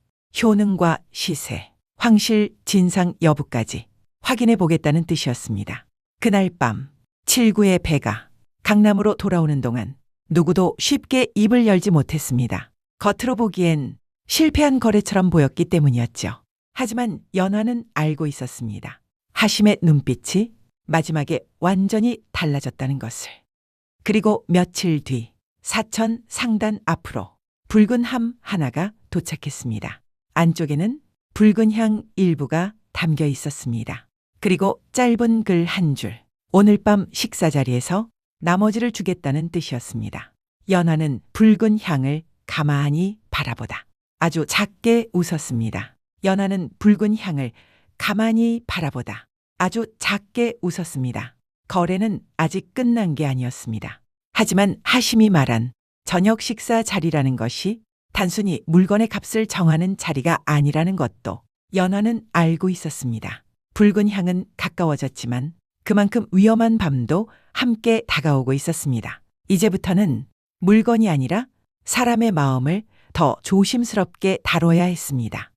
효능과 시세, 황실 진상 여부까지 확인해 보겠다는 뜻이었습니다. 그날 밤 칠구의 배가 강남으로 돌아오는 동안 누구도 쉽게 입을 열지 못했습니다. 겉으로 보기엔 실패한 거래처럼 보였기 때문이었죠. 하지만 연하는 알고 있었습니다. 하심의 눈빛이 마지막에 완전히 달라졌다는 것을. 그리고 며칠 뒤 사천 상단 앞으로 붉은 함 하나가 도착했습니다. 안쪽에는 붉은 향 일부가 담겨 있었습니다. 그리고 짧은 글 한 줄. 오늘 밤 식사 자리에서 나머지를 주겠다는 뜻이었습니다. 연하는 붉은 향을 가만히 바라보다 아주 작게 웃었습니다. 연하는 붉은 향을 가만히 바라보다 아주 작게 웃었습니다. 거래는 아직 끝난 게 아니었습니다. 하지만 하심이 말한 저녁 식사 자리라는 것이 단순히 물건의 값을 정하는 자리가 아니라는 것도 연하는 알고 있었습니다. 붉은 향은 가까워졌지만 그만큼 위험한 밤도 함께 다가오고 있었습니다. 이제부터는 물건이 아니라 사람의 마음을 더 조심스럽게 다뤄야 했습니다.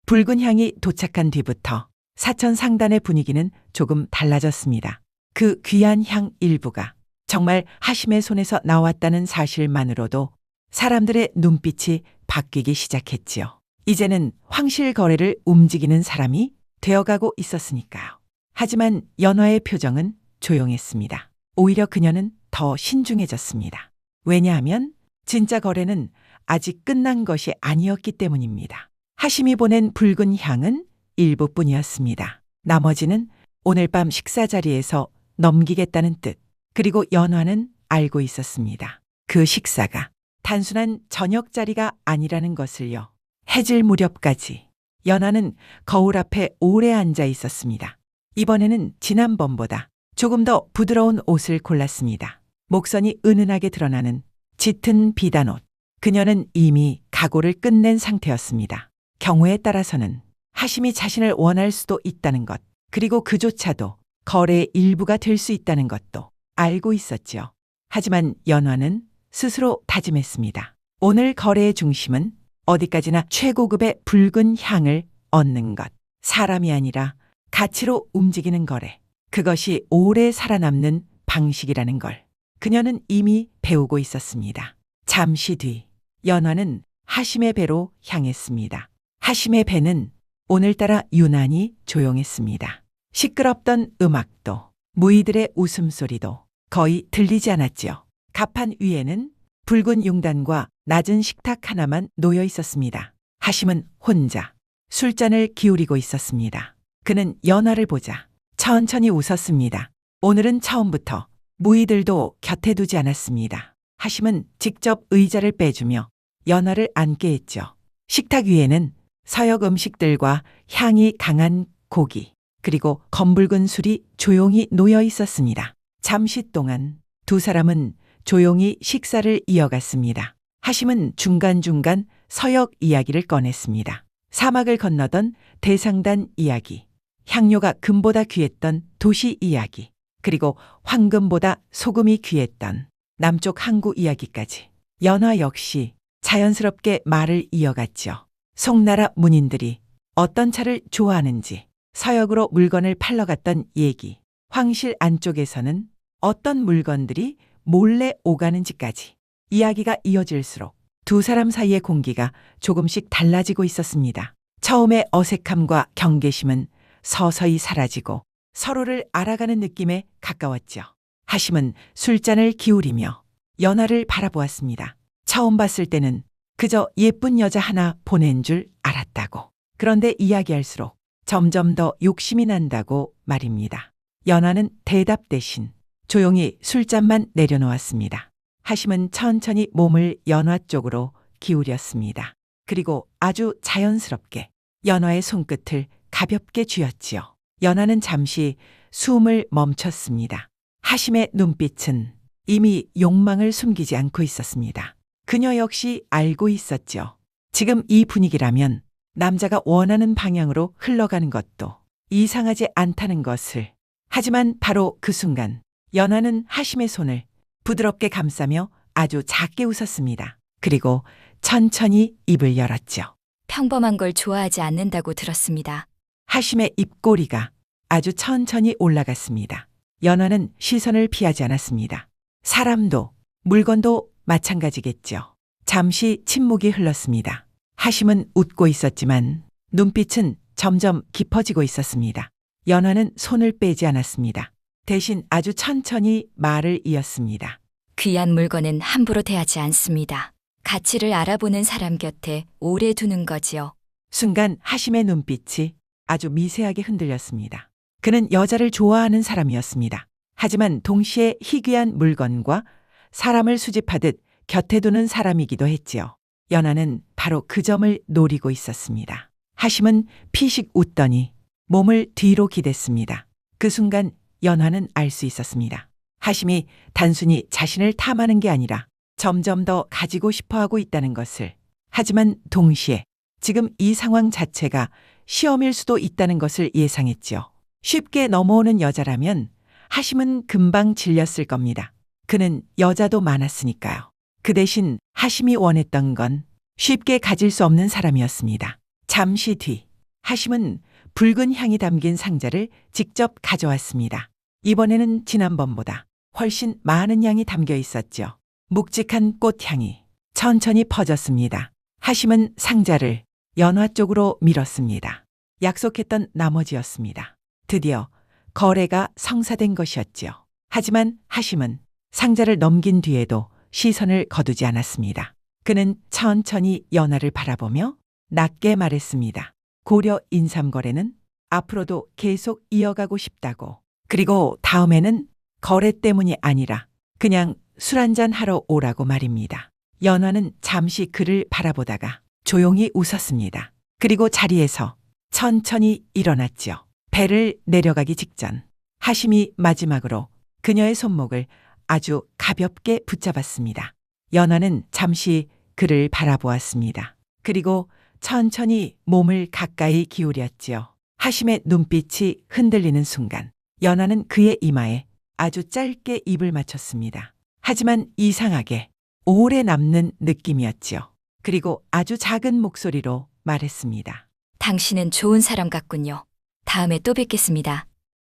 붉은 향이 도착한 뒤부터 사천 상단의 분위기는 조금 달라졌습니다. 그 귀한 향 일부가 정말 하심의 손에서 나왔다는 사실만으로도 사람들의 눈빛이 바뀌기 시작했지요. 이제는 황실 거래를 움직이는 사람이 되어가고 있었으니까요. 하지만 연화의 표정은 조용했습니다. 오히려 그녀는 더 신중해졌습니다. 왜냐하면 진짜 거래는 아직 끝난 것이 아니었기 때문입니다. 하심이 보낸 붉은 향은 일부뿐이었습니다. 나머지는 오늘 밤 식사 자리에서 넘기겠다는 뜻. 그리고 연화는 알고 있었습니다. 그 식사가 단순한 저녁 자리가 아니라는 것을요. 해질 무렵까지 연화는 거울 앞에 오래 앉아 있었습니다. 이번에는 지난번보다 조금 더 부드러운 옷을 골랐습니다. 목선이 은은하게 드러나는 짙은 비단옷. 그녀는 이미 각오를 끝낸 상태였습니다. 경우에 따라서는 하심이 자신을 원할 수도 있다는 것, 그리고 그조차도 거래의 일부가 될 수 있다는 것도 알고 있었지요. 하지만 연화는 스스로 다짐했습니다. 오늘 거래의 중심은 어디까지나 최고급의 붉은 향을 얻는 것. 사람이 아니라 가치로 움직이는 거래. 그것이 오래 살아남는 방식이라는 걸 그녀는 이미 배우고 있었습니다. 잠시 뒤 연화는 하심의 배로 향했습니다. 하심의 배는 오늘따라 유난히 조용했습니다. 시끄럽던 음악도 무희들의 웃음소리도 거의 들리지 않았지요. 갑판 위에는 붉은 융단과 낮은 식탁 하나만 놓여 있었습니다. 하심은 혼자 술잔을 기울이고 있었습니다. 그는 연화를 보자 천천히 웃었습니다. 오늘은 처음부터 무희들도 곁에 두지 않았습니다. 하심은 직접 의자를 빼주며 연화를 앉게 했죠. 식탁 위에는 서역 음식들과 향이 강한 고기, 그리고 검붉은 술이 조용히 놓여 있었습니다. 잠시 동안 두 사람은 조용히 식사를 이어갔습니다. 하심은 중간중간 서역 이야기를 꺼냈습니다. 사막을 건너던 대상단 이야기, 향료가 금보다 귀했던 도시 이야기, 그리고 황금보다 소금이 귀했던 남쪽 항구 이야기까지. 연화 역시 자연스럽게 말을 이어갔죠. 송나라 문인들이 어떤 차를 좋아하는지, 서역으로 물건을 팔러 갔던 얘기, 황실 안쪽에서는 어떤 물건들이 몰래 오가는지까지. 이야기가 이어질수록 두 사람 사이의 공기가 조금씩 달라지고 있었습니다. 처음의 어색함과 경계심은 서서히 사라지고 서로를 알아가는 느낌에 가까웠죠. 하심은 술잔을 기울이며 연화를 바라보았습니다. 처음 봤을 때는 그저 예쁜 여자 하나 보낸 줄 알았다고. 그런데 이야기할수록 점점 더 욕심이 난다고 말입니다. 연화는 대답 대신 조용히 술잔만 내려놓았습니다. 하심은 천천히 몸을 연화 쪽으로 기울였습니다. 그리고 아주 자연스럽게 연화의 손끝을 가볍게 쥐었지요. 연화는 잠시 숨을 멈췄습니다. 하심의 눈빛은 이미 욕망을 숨기지 않고 있었습니다. 그녀 역시 알고 있었죠. 지금 이 분위기라면 남자가 원하는 방향으로 흘러가는 것도 이상하지 않다는 것을. 하지만 바로 그 순간 연화는 하심의 손을 부드럽게 감싸며 아주 작게 웃었습니다. 그리고 천천히 입을 열었죠. 평범한 걸 좋아하지 않는다고 들었습니다. 하심의 입꼬리가 아주 천천히 올라갔습니다. 연화는 시선을 피하지 않았습니다. 사람도 물건도 마찬가지겠죠. 잠시 침묵이 흘렀습니다. 하심은 웃고 있었지만 눈빛은 점점 깊어지고 있었습니다. 연화는 손을 빼지 않았습니다. 대신 아주 천천히 말을 이었습니다. 귀한 물건은 함부로 대하지 않습니다. 가치를 알아보는 사람 곁에 오래 두는 거지요. 순간 하심의 눈빛이 아주 미세하게 흔들렸습니다. 그는 여자를 좋아하는 사람이었습니다. 하지만 동시에 희귀한 물건과 사람을 수집하듯 곁에 두는 사람이기도 했지요. 연화는 바로 그 점을 노리고 있었습니다. 하심은 피식 웃더니 몸을 뒤로 기댔습니다. 그 순간 연화는 알 수 있었습니다. 하심이 단순히 자신을 탐하는 게 아니라 점점 더 가지고 싶어 하고 있다는 것을. 하지만 동시에 지금 이 상황 자체가 시험일 수도 있다는 것을 예상했지요. 쉽게 넘어오는 여자라면 하심은 금방 질렸을 겁니다. 그는 여자도 많았으니까요. 그 대신 하심이 원했던 건 쉽게 가질 수 없는 사람이었습니다. 잠시 뒤 하심은 붉은 향이 담긴 상자를 직접 가져왔습니다. 이번에는 지난번보다 훨씬 많은 양이 담겨 있었죠. 묵직한 꽃향이 천천히 퍼졌습니다. 하심은 상자를 연화 쪽으로 밀었습니다. 약속했던 나머지였습니다. 드디어 거래가 성사된 것이었지요. 하지만 하심은 상자를 넘긴 뒤에도 시선을 거두지 않았습니다. 그는 천천히 연화를 바라보며 낮게 말했습니다. 고려 인삼거래는 앞으로도 계속 이어가고 싶다고. 그리고 다음에는 거래 때문이 아니라 그냥 술 한잔 하러 오라고 말입니다. 연화는 잠시 그를 바라보다가 조용히 웃었습니다. 그리고 자리에서 천천히 일어났죠. 배를 내려가기 직전 하심이 마지막으로 그녀의 손목을 아주 가볍게 붙잡았습니다. 연화는 잠시 그를 바라보았습니다. 그리고 천천히 몸을 가까이 기울였지요. 하심의 눈빛이 흔들리는 순간 연화는 그의 이마에 아주 짧게 입을 맞췄습니다. 하지만 이상하게 오래 남는 느낌이었지요. 그리고 아주 작은 목소리로 말했습니다. 당신은 좋은 사람 같군요. 다음에 또 뵙겠습니다.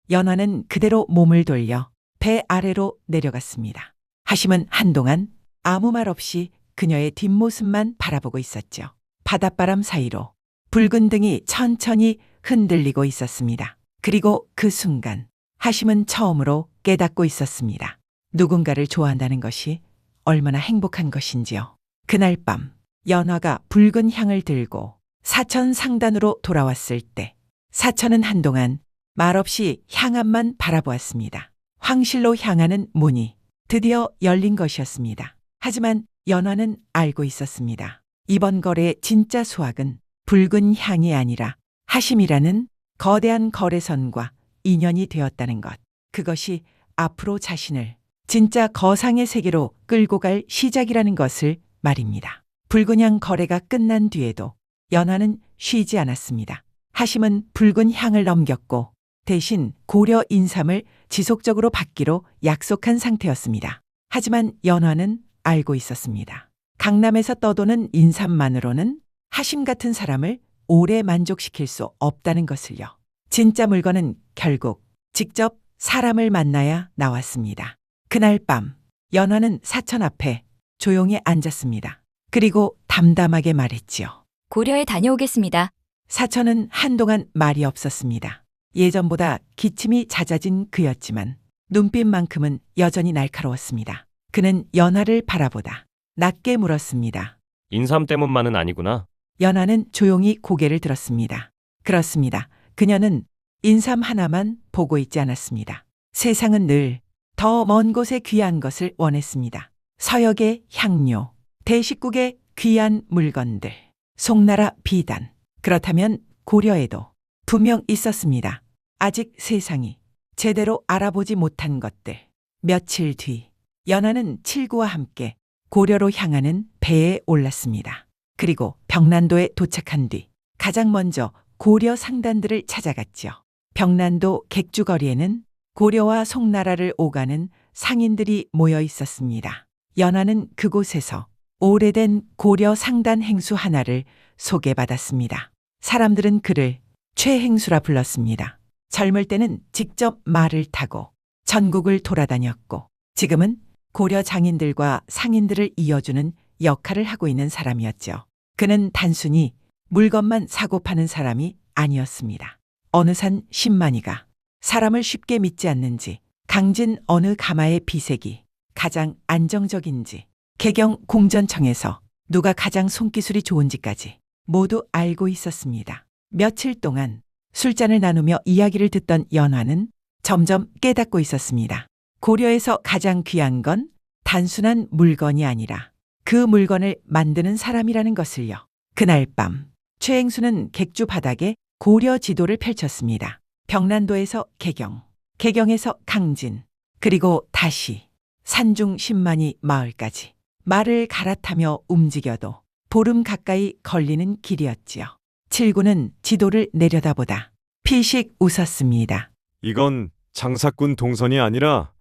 연화는 그대로 몸을 돌려 배 아래로 내려갔습니다. 하심은 한동안 아무 말 없이 그녀의 뒷모습만 바라보고 있었죠. 바닷바람 사이로 붉은 등이 천천히 흔들리고 있었습니다. 그리고 그 순간 하심은 처음으로 깨닫고 있었습니다. 누군가를 좋아한다는 것이 얼마나 행복한 것인지요. 그날 밤 연화가 붉은 향을 들고 사천 상단으로 돌아왔을 때 사천은 한동안 말없이 향안만 바라보았습니다. 황실로 향하는 문이 드디어 열린 것이었습니다. 하지만 연화는 알고 있었습니다. 이번 거래의 진짜 수확은 붉은 향이 아니라 하심이라는 거대한 거래선과 인연이 되었다는 것. 그것이 앞으로 자신을 진짜 거상의 세계로 끌고 갈 시작이라는 것을 말입니다. 붉은 향 거래가 끝난 뒤에도 연화는 쉬지 않았습니다. 하심은 붉은 향을 넘겼고 대신 고려 인삼을 지속적으로 받기로 약속한 상태였습니다. 하지만 연화는 알고 있었습니다. 강남에서 떠도는 인삼만으로는 하심 같은 사람을 오래 만족시킬 수 없다는 것을요. 진짜 물건은 결국 직접 사람을 만나야 나왔습니다. 그날 밤 연화는 사천 앞에 조용히 앉았습니다. 그리고 담담하게 말했지요. 고려에 다녀오겠습니다. 사천은 한동안 말이 없었습니다. 예전보다 기침이 잦아진 그였지만 눈빛만큼은 여전히 날카로웠습니다. 그는 연화를 바라보다 낮게 물었습니다. 인삼 때문만은 아니구나. 연화는 조용히 고개를 들었습니다. 그렇습니다. 그녀는 인삼 하나만 보고 있지 않았습니다. 세상은 늘 더 먼 곳에 귀한 것을 원했습니다. 서역의 향료, 대식국의 귀한 물건들, 송나라 비단. 그렇다면 고려에도 분명 있었습니다. 아직 세상이 제대로 알아보지 못한 것들. 며칠 뒤 연화는 칠구와 함께 고려로 향하는 배에 올랐습니다. 그리고 병난도에 도착한 뒤 가장 먼저 고려 상단들을 찾아갔죠. 병난도 객주거리에는 고려와 송나라를 오가는 상인들이 모여 있었습니다. 연화는 그곳에서 오래된 고려 상단 행수 하나를 소개받았습니다. 사람들은 그를 최행수라 불렀습니다. 젊을 때는 직접 말을 타고 전국을 돌아다녔고 지금은 고려 장인들과 상인들을 이어주는 역할을 하고 있는 사람이었죠. 그는 단순히 물건만 사고 파는 사람이 아니었습니다. 어느 산 10만이가 사람을 쉽게 믿지 않는지, 강진 어느 가마의 비색이 가장 안정적인지, 개경 공전청에서 누가 가장 손기술이 좋은지까지 모두 알고 있었습니다. 며칠 동안 술잔을 나누며 이야기를 듣던 연화는 점점 깨닫고 있었습니다. 고려에서 가장 귀한 건 단순한 물건이 아니라 그 물건을 만드는 사람이라는 것을요. 그날 밤 최행수는 객주 바닥에 고려 지도를 펼쳤습니다. 병난도에서 개경, 개경에서 강진, 그리고 다시 산중 10만이 마을까지 말을 갈아타며 움직여도 보름 가까이 걸리는 길이었지요. 칠구는 지도를 내려다보다 피식 웃었습니다. 이건 장사꾼 동선이 아니라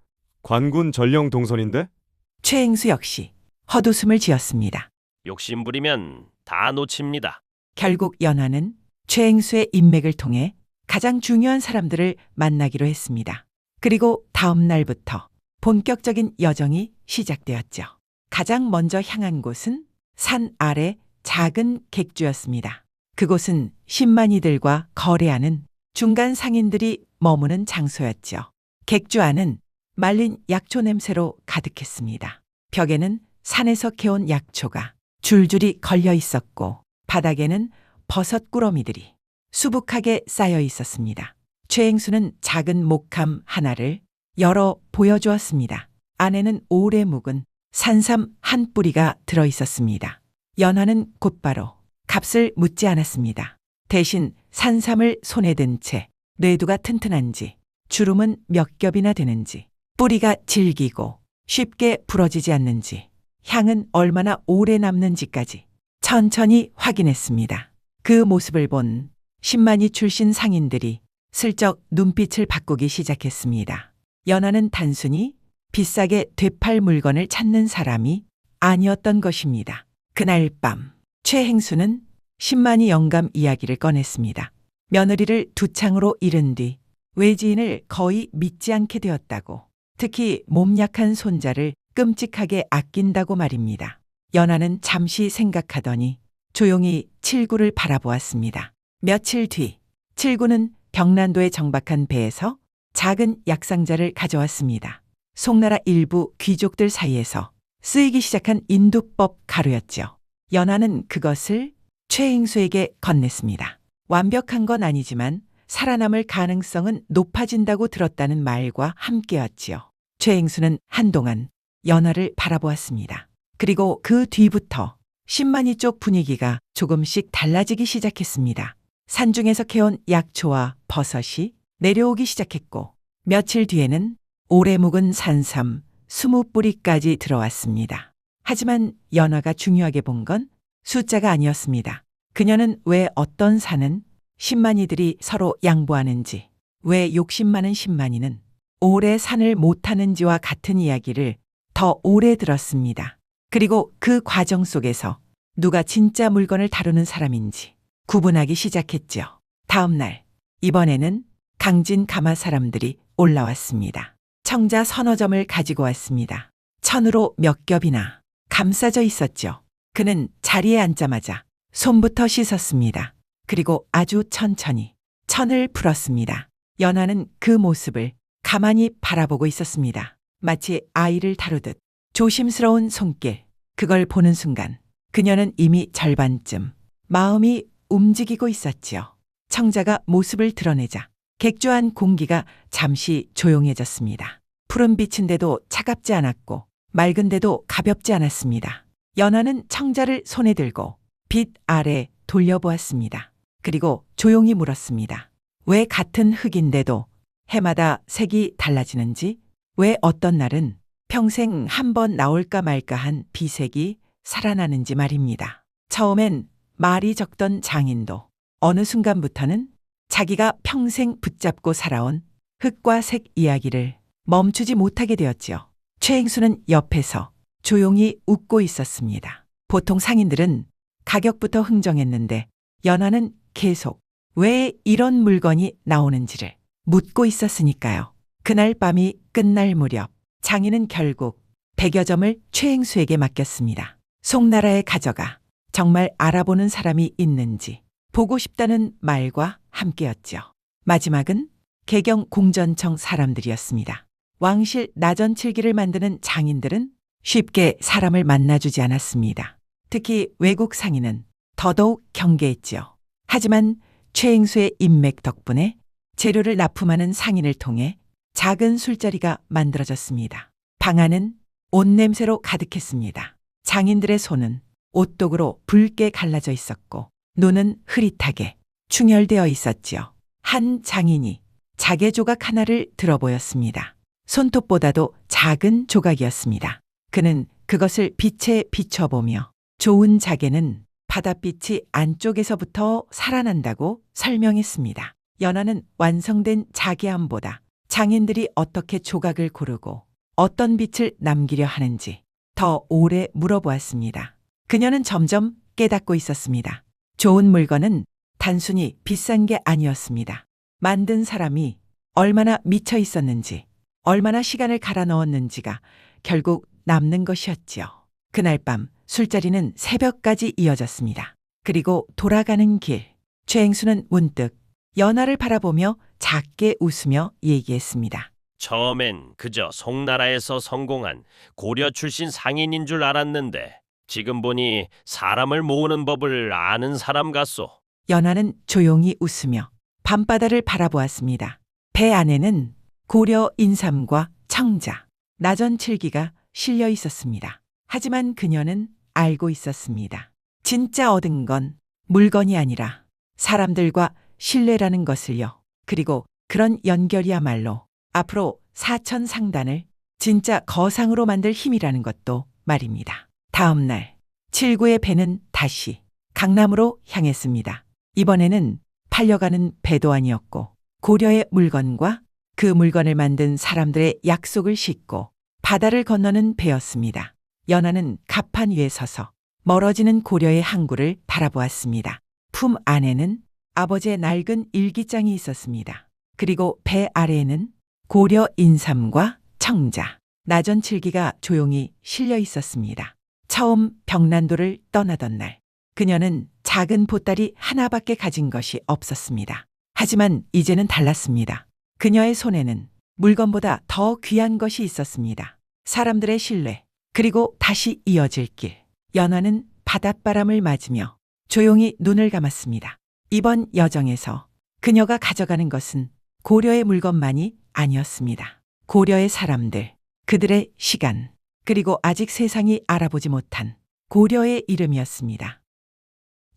관군 전령 동선인데? 최행수 역시 헛웃음을 지었습니다. 욕심 부리면 다 놓칩니다. 결국 연화는 최행수의 인맥을 통해 가장 중요한 사람들을 만나기로 했습니다. 그리고 다음 날부터 본격적인 여정이 시작되었죠. 가장 먼저 향한 곳은 산 아래 작은 객주였습니다. 그곳은 10만이들과 거래하는 중간 상인들이 머무는 장소였죠. 객주 안은 말린 약초 냄새로 가득했습니다. 벽에는 산에서 캐온 약초가 줄줄이 걸려 있었고 바닥에는 버섯 꾸러미들이 수북하게 쌓여 있었습니다. 최행수는 작은 목함 하나를 열어 보여주었습니다. 안에는 오래 묵은 산삼 한 뿌리가 들어 있었습니다. 연화는 곧바로 값을 묻지 않았습니다. 대신 산삼을 손에 든 채 뇌두가 튼튼한지, 주름은 몇 겹이나 되는지, 뿌리가 질기고 쉽게 부러지지 않는지, 향은 얼마나 오래 남는지까지 천천히 확인했습니다. 그 모습을 본 10만이 출신 상인들이 슬쩍 눈빛을 바꾸기 시작했습니다. 연화는 단순히 비싸게 되팔 물건을 찾는 사람이 아니었던 것입니다. 그날 밤 최행수는 10만이 영감 이야기를 꺼냈습니다. 며느리를 두 창으로 잃은 뒤 외지인을 거의 믿지 않게 되었다고, 특히 몸 약한 손자를 끔찍하게 아낀다고 말입니다. 연화는 잠시 생각하더니 조용히 칠구를 바라보았습니다. 며칠 뒤 칠구는 병난도에 정박한 배에서 작은 약상자를 가져왔습니다. 송나라 일부 귀족들 사이에서 쓰이기 시작한 인두법 가루였죠. 연화는 그것을 최행수에게 건넸습니다. 완벽한 건 아니지만 살아남을 가능성은 높아진다고 들었다는 말과 함께였지요. 최행수는 한동안 연화를 바라보았습니다. 그리고 그 뒤부터 10만이 쪽 분위기가 조금씩 달라지기 시작했습니다. 산중에서 캐온 약초와 버섯이 내려오기 시작했고 며칠 뒤에는 오래 묵은 산삼, 20뿌리까지 들어왔습니다. 하지만 연화가 중요하게 본 건 숫자가 아니었습니다. 그녀는 왜 어떤 산은 10만이들이 서로 양보하는지, 왜 욕심 많은 10만이는 오래 산을 못하는지와 같은 이야기를 더 오래 들었습니다. 그리고 그 과정 속에서 누가 진짜 물건을 다루는 사람인지 구분하기 시작했죠. 다음 날, 이번에는 강진 가마 사람들이 올라왔습니다. 청자 서너 점을 가지고 왔습니다. 천으로 몇 겹이나 감싸져 있었죠. 그는 자리에 앉자마자 손부터 씻었습니다. 그리고 아주 천천히 천을 풀었습니다. 연화는 그 모습을 가만히 바라보고 있었습니다. 마치 아이를 다루듯 조심스러운 손길. 그걸 보는 순간 그녀는 이미 절반쯤 마음이 움직이고 있었지요. 청자가 모습을 드러내자 객주한 공기가 잠시 조용해졌습니다. 푸른 빛인데도 차갑지 않았고 맑은데도 가볍지 않았습니다. 연화는 청자를 손에 들고 빛 아래 돌려보았습니다. 그리고 조용히 물었습니다. 왜 같은 흙인데도 해마다 색이 달라지는지, 왜 어떤 날은 평생 한 번 나올까 말까 한 비색이 살아나는지 말입니다. 처음엔 말이 적던 장인도 어느 순간부터는 자기가 평생 붙잡고 살아온 흙과 색 이야기를 멈추지 못하게 되었지요. 최행수는 옆에서 조용히 웃고 있었습니다. 보통 상인들은 가격부터 흥정했는데 연화는 계속 왜 이런 물건이 나오는지를 묻고 있었으니까요. 그날 밤이 끝날 무렵 장인은 결국 100여 점을 최행수에게 맡겼습니다. 송나라에 가져가 정말 알아보는 사람이 있는지 보고 싶다는 말과 함께였죠. 마지막은 개경 공전청 사람들이었습니다. 왕실 나전칠기를 만드는 장인들은 쉽게 사람을 만나주지 않았습니다. 특히 외국 상인은 더더욱 경계했지요. 하지만 최행수의 인맥 덕분에 재료를 납품하는 상인을 통해 작은 술자리가 만들어졌습니다. 방 안은 옷 냄새로 가득했습니다. 장인들의 손은 옷독으로 붉게 갈라져 있었고 눈은 흐릿하게 충혈되어 있었지요. 한 장인이 자개 조각 하나를 들어 보였습니다. 손톱보다도 작은 조각이었습니다. 그는 그것을 빛에 비춰보며 좋은 자개는 바닷빛이 안쪽에서부터 살아난다고 설명했습니다. 연화는 완성된 자개함보다 장인들이 어떻게 조각을 고르고 어떤 빛을 남기려 하는지 더 오래 물어보았습니다. 그녀는 점점 깨닫고 있었습니다. 좋은 물건은 단순히 비싼 게 아니었습니다. 만든 사람이 얼마나 미쳐 있었는지, 얼마나 시간을 갈아 넣었는지가 결국 남는 것이었지요. 그날 밤 술자리는 새벽까지 이어졌습니다. 그리고 돌아가는 길, 최행수는 문득 연화를 바라보며 작게 웃으며 얘기했습니다. 처음엔 그저 송나라에서 성공한 고려 출신 상인인 줄 알았는데 지금 보니 사람을 모으는 법을 아는 사람 같소. 연화는 조용히 웃으며 밤바다를 바라보았습니다. 배 안에는 고려 인삼과 청자, 나전칠기가 실려 있었습니다. 하지만 그녀는 알고 있었습니다. 진짜 얻은 건 물건이 아니라 사람들과 신뢰라는 것을요. 그리고 그런 연결이야말로 앞으로 사천상단을 진짜 거상으로 만들 힘이라는 것도 말입니다. 다음 날 칠구의 배는 다시 강남으로 향했습니다. 이번에는 팔려가는 배도 아니었고 고려의 물건과 그 물건을 만든 사람들의 약속을 싣고 바다를 건너는 배였습니다. 연화는 갑판 위에 서서 멀어지는 고려의 항구를 바라보았습니다. 품 안에는 아버지의 낡은 일기장이 있었습니다. 그리고 배 아래에는 고려 인삼과 청자, 나전칠기가 조용히 실려 있었습니다. 처음 병난도를 떠나던 날, 그녀는 작은 보따리 하나밖에 가진 것이 없었습니다. 하지만 이제는 달랐습니다. 그녀의 손에는 물건보다 더 귀한 것이 있었습니다. 사람들의 신뢰, 그리고 다시 이어질 길. 연화는 바닷바람을 맞으며 조용히 눈을 감았습니다. 이번 여정에서 그녀가 가져가는 것은 고려의 물건만이 아니었습니다. 고려의 사람들, 그들의 시간, 그리고 아직 세상이 알아보지 못한 고려의 이름이었습니다.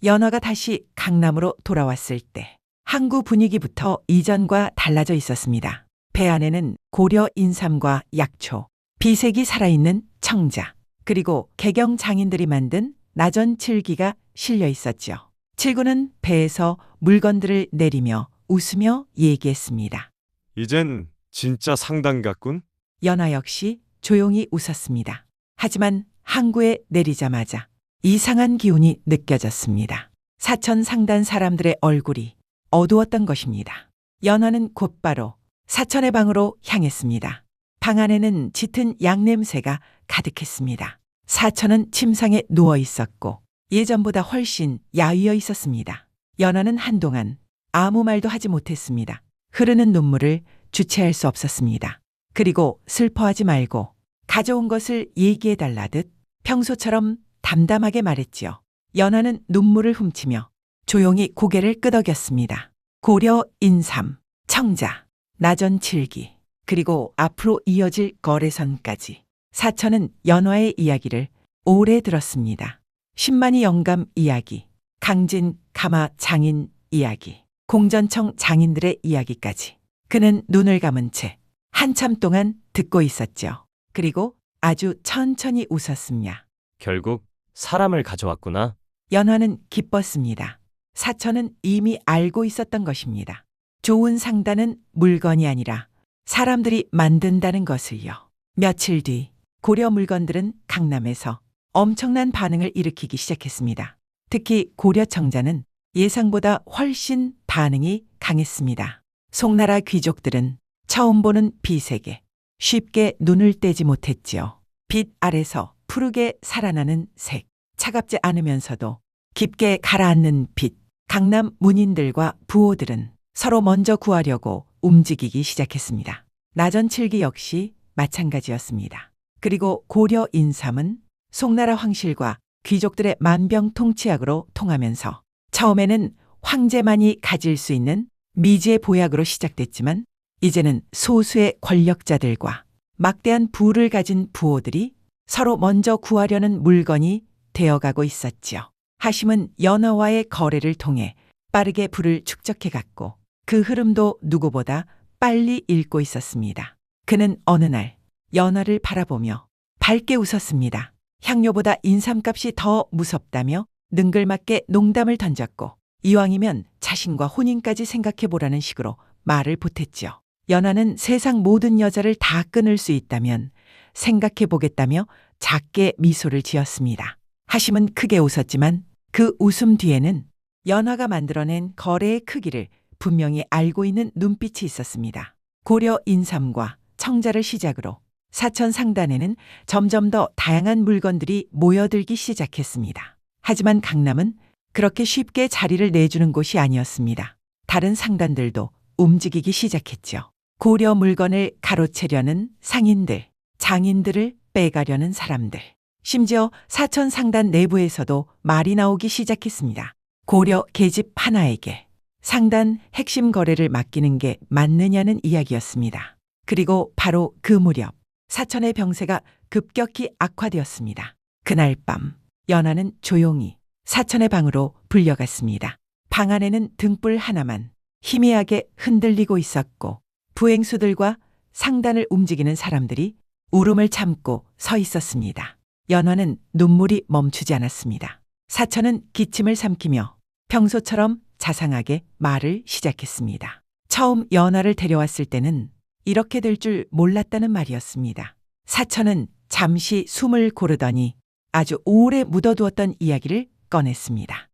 연화가 다시 강남으로 돌아왔을 때 항구 분위기부터 이전과 달라져 있었습니다. 배 안에는 고려 인삼과 약초, 비색이 살아있는 청자, 그리고 개경 장인들이 만든 나전 칠기가 실려 있었죠. 칠구는 배에서 물건들을 내리며 웃으며 얘기했습니다. 이젠 진짜 상단 같군. 연화 역시 조용히 웃었습니다. 하지만 항구에 내리자마자 이상한 기운이 느껴졌습니다. 사천 상단 사람들의 얼굴이 어두웠던 것입니다. 연화는 곧바로 사천의 방으로 향했습니다. 방 안에는 짙은 양냄새가 가득했습니다. 사천은 침상에 누워 있었고 예전보다 훨씬 야위어 있었습니다. 연화는 한동안 아무 말도 하지 못했습니다. 흐르는 눈물을 주체할 수 없었습니다. 그리고 슬퍼하지 말고 가져온 것을 얘기해달라듯 평소처럼 담담하게 말했지요. 연화는 눈물을 훔치며 조용히 고개를 끄덕였습니다. 고려 인삼, 청자, 나전 칠기, 그리고 앞으로 이어질 거래선까지 사천은 연화의 이야기를 오래 들었습니다. 신만이 영감 이야기, 강진 가마 장인 이야기, 공전청 장인들의 이야기까지 그는 눈을 감은 채 한참 동안 듣고 있었죠. 그리고 아주 천천히 웃었습니다. 결국 사람을 가져왔구나. 연화는 기뻤습니다. 사천은 이미 알고 있었던 것입니다. 좋은 상단은 물건이 아니라 사람들이 만든다는 것을요. 며칠 뒤 고려 물건들은 강남에서 엄청난 반응을 일으키기 시작했습니다. 특히 고려 청자는 예상보다 훨씬 반응이 강했습니다. 송나라 귀족들은 처음 보는 빛에게 쉽게 눈을 떼지 못했지요. 빛 아래서 푸르게 살아나는 색, 차갑지 않으면서도 깊게 가라앉는 빛. 강남 문인들과 부호들은 서로 먼저 구하려고 움직이기 시작했습니다. 나전칠기 역시 마찬가지였습니다. 그리고 고려 인삼은 송나라 황실과 귀족들의 만병통치약으로 통하면서 처음에는 황제만이 가질 수 있는 미지의 보약으로 시작됐지만 이제는 소수의 권력자들과 막대한 부를 가진 부호들이 서로 먼저 구하려는 물건이 되어가고 있었지요. 하심은 연화와의 거래를 통해 빠르게 부를 축적해갔고 그 흐름도 누구보다 빨리 읽고 있었습니다. 그는 어느 날 연화를 바라보며 밝게 웃었습니다. 향료보다 인삼값이 더 무섭다며 능글맞게 농담을 던졌고 이왕이면 자신과 혼인까지 생각해보라는 식으로 말을 보탰지요. 연화는 세상 모든 여자를 다 끊을 수 있다면 생각해보겠다며 작게 미소를 지었습니다. 하심은 크게 웃었지만 그 웃음 뒤에는 연화가 만들어낸 거래의 크기를 분명히 알고 있는 눈빛이 있었습니다. 고려 인삼과 청자를 시작으로 사천 상단에는 점점 더 다양한 물건들이 모여들기 시작했습니다. 하지만 강남은 그렇게 쉽게 자리를 내주는 곳이 아니었습니다. 다른 상단들도 움직이기 시작했죠. 고려 물건을 가로채려는 상인들, 장인들을 빼가려는 사람들, 심지어 사천 상단 내부에서도 말이 나오기 시작했습니다. 고려 계집 하나에게 상단 핵심 거래를 맡기는 게 맞느냐는 이야기였습니다. 그리고 바로 그 무렵 사천의 병세가 급격히 악화되었습니다. 그날 밤 연화는 조용히 사천의 방으로 불려갔습니다. 방 안에는 등불 하나만 희미하게 흔들리고 있었고 부행수들과 상단을 움직이는 사람들이 울음을 참고 서 있었습니다. 연화는 눈물이 멈추지 않았습니다. 사천은 기침을 삼키며 평소처럼 자상하게 말을 시작했습니다. 처음 연화를 데려왔을 때는 이렇게 될 줄 몰랐다는 말이었습니다. 사천은 잠시 숨을 고르더니 아주 오래 묻어두었던 이야기를 꺼냈습니다.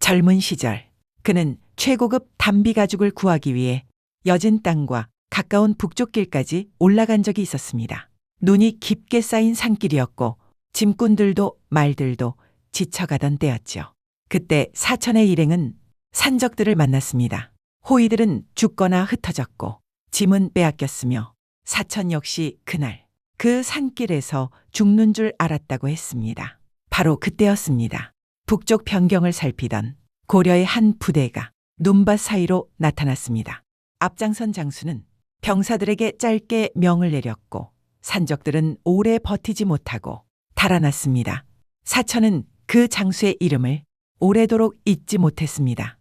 젊은 시절 그는 최고급 담비 가죽을 구하기 위해 여진 땅과 가까운 북쪽길까지 올라간 적이 있었습니다. 눈이 깊게 쌓인 산길이었고 짐꾼들도 말들도 지쳐가던 때였죠. 그때 사천의 일행은 산적들을 만났습니다. 호위들은 죽거나 흩어졌고 짐은 빼앗겼으며 사천 역시 그날 그 산길에서 죽는 줄 알았다고 했습니다. 바로 그때였습니다. 북쪽 변경을 살피던 고려의 한 부대가 눈밭 사이로 나타났습니다. 앞장선 장수는 병사들에게 짧게 명을 내렸고 산적들은 오래 버티지 못하고 달아났습니다. 사천은 그 장수의 이름을 오래도록 잊지 못했습니다.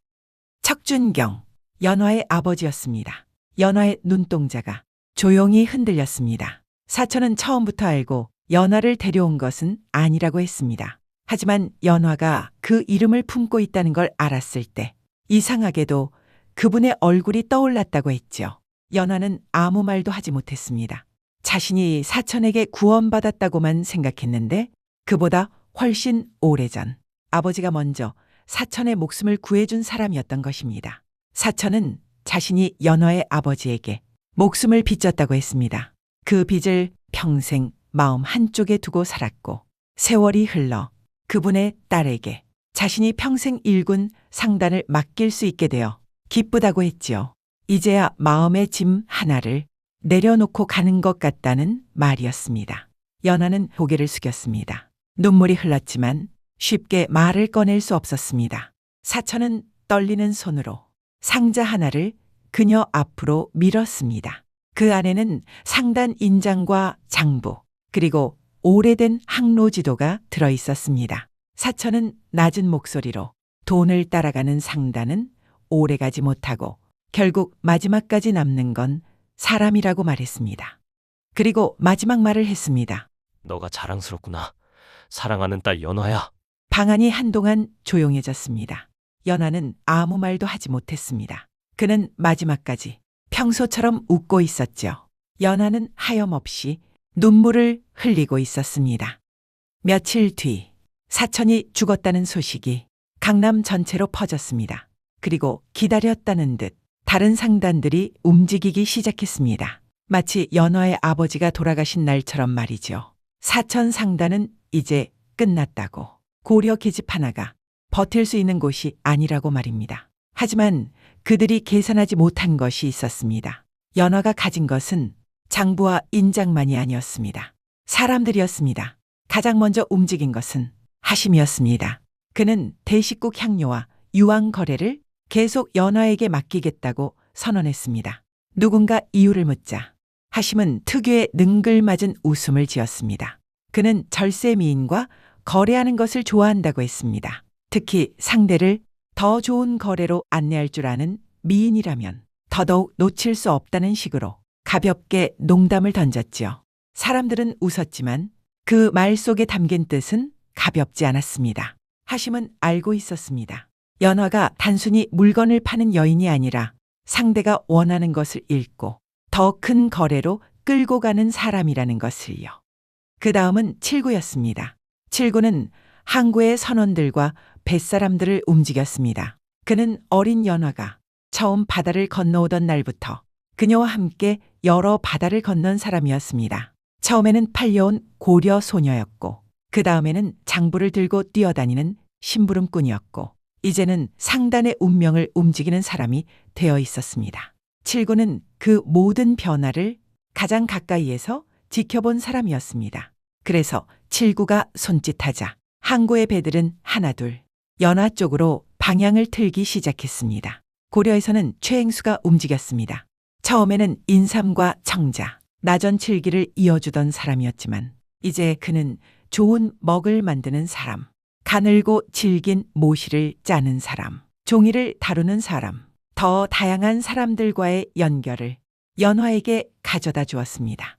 척준경, 연화의 아버지였습니다. 연화의 눈동자가 조용히 흔들렸습니다. 사천은 처음부터 알고 연화를 데려온 것은 아니라고 했습니다. 하지만 연화가 그 이름을 품고 있다는 걸 알았을 때 이상하게도 그분의 얼굴이 떠올랐다고 했죠. 연화는 아무 말도 하지 못했습니다. 자신이 사천에게 구원받았다고만 생각했는데 그보다 훨씬 오래전 아버지가 먼저 사천의 목숨을 구해준 사람이었던 것입니다. 사천은 자신이 연화의 아버지에게 목숨을 빚졌다고 했습니다. 그 빚을 평생 마음 한쪽에 두고 살았고 세월이 흘러 그분의 딸에게 자신이 평생 일군 상단을 맡길 수 있게 되어 기쁘다고 했지요. 이제야 마음의 짐 하나를 내려놓고 가는 것 같다는 말이었습니다. 연화는 고개를 숙였습니다. 눈물이 흘렀지만 쉽게 말을 꺼낼 수 없었습니다. 사천은 떨리는 손으로 상자 하나를 그녀 앞으로 밀었습니다. 그 안에는 상단 인장과 장부 그리고 오래된 항로지도가 들어 있었습니다. 사천은 낮은 목소리로 돈을 따라가는 상단은 오래가지 못하고 결국 마지막까지 남는 건 사람이라고 말했습니다. 그리고 마지막 말을 했습니다. 너가 자랑스럽구나. 사랑하는 딸 연화야. 방안이 한동안 조용해졌습니다. 연화는 아무 말도 하지 못했습니다. 그는 마지막까지 평소처럼 웃고 있었죠. 연화는 하염없이 눈물을 흘리고 있었습니다. 며칠 뒤 사천이 죽었다는 소식이 강남 전체로 퍼졌습니다. 그리고 기다렸다는 듯 다른 상단들이 움직이기 시작했습니다. 마치 연화의 아버지가 돌아가신 날처럼 말이죠. 사천 상단은 이제 끝났다고. 고려 계집 하나가 버틸 수 있는 곳이 아니라고 말입니다. 하지만 그들이 계산하지 못한 것이 있었습니다. 연화가 가진 것은 장부와 인장만이 아니었습니다. 사람들이었습니다. 가장 먼저 움직인 것은 하심이었습니다. 그는 대식국 향료와 유황 거래를 계속 연화에게 맡기겠다고 선언했습니다. 누군가 이유를 묻자 하심은 특유의 능글맞은 웃음을 지었습니다. 그는 절세미인과 거래하는 것을 좋아한다고 했습니다. 특히 상대를 더 좋은 거래로 안내할 줄 아는 미인이라면 더더욱 놓칠 수 없다는 식으로 가볍게 농담을 던졌지요. 사람들은 웃었지만 그 말 속에 담긴 뜻은 가볍지 않았습니다. 하심은 알고 있었습니다. 연화가 단순히 물건을 파는 여인이 아니라 상대가 원하는 것을 읽고 더 큰 거래로 끌고 가는 사람이라는 것을요. 그 다음은 칠구였습니다. 칠구는 항구의 선원들과 뱃사람들을 움직였습니다. 그는 어린 연화가 처음 바다를 건너오던 날부터 그녀와 함께 여러 바다를 건넌 사람이었습니다. 처음에는 팔려온 고려 소녀였고 그 다음에는 장부를 들고 뛰어다니는 심부름꾼이었고 이제는 상단의 운명을 움직이는 사람이 되어 있었습니다. 칠구는 그 모든 변화를 가장 가까이에서 지켜본 사람이었습니다. 그래서 칠구가 손짓하자 항구의 배들은 하나둘 연화 쪽으로 방향을 틀기 시작했습니다. 고려에서는 최행수가 움직였습니다. 처음에는 인삼과 청자, 나전칠기를 이어주던 사람이었지만 이제 그는 좋은 먹을 만드는 사람, 가늘고 질긴 모시를 짜는 사람, 종이를 다루는 사람, 더 다양한 사람들과의 연결을 연화에게 가져다 주었습니다.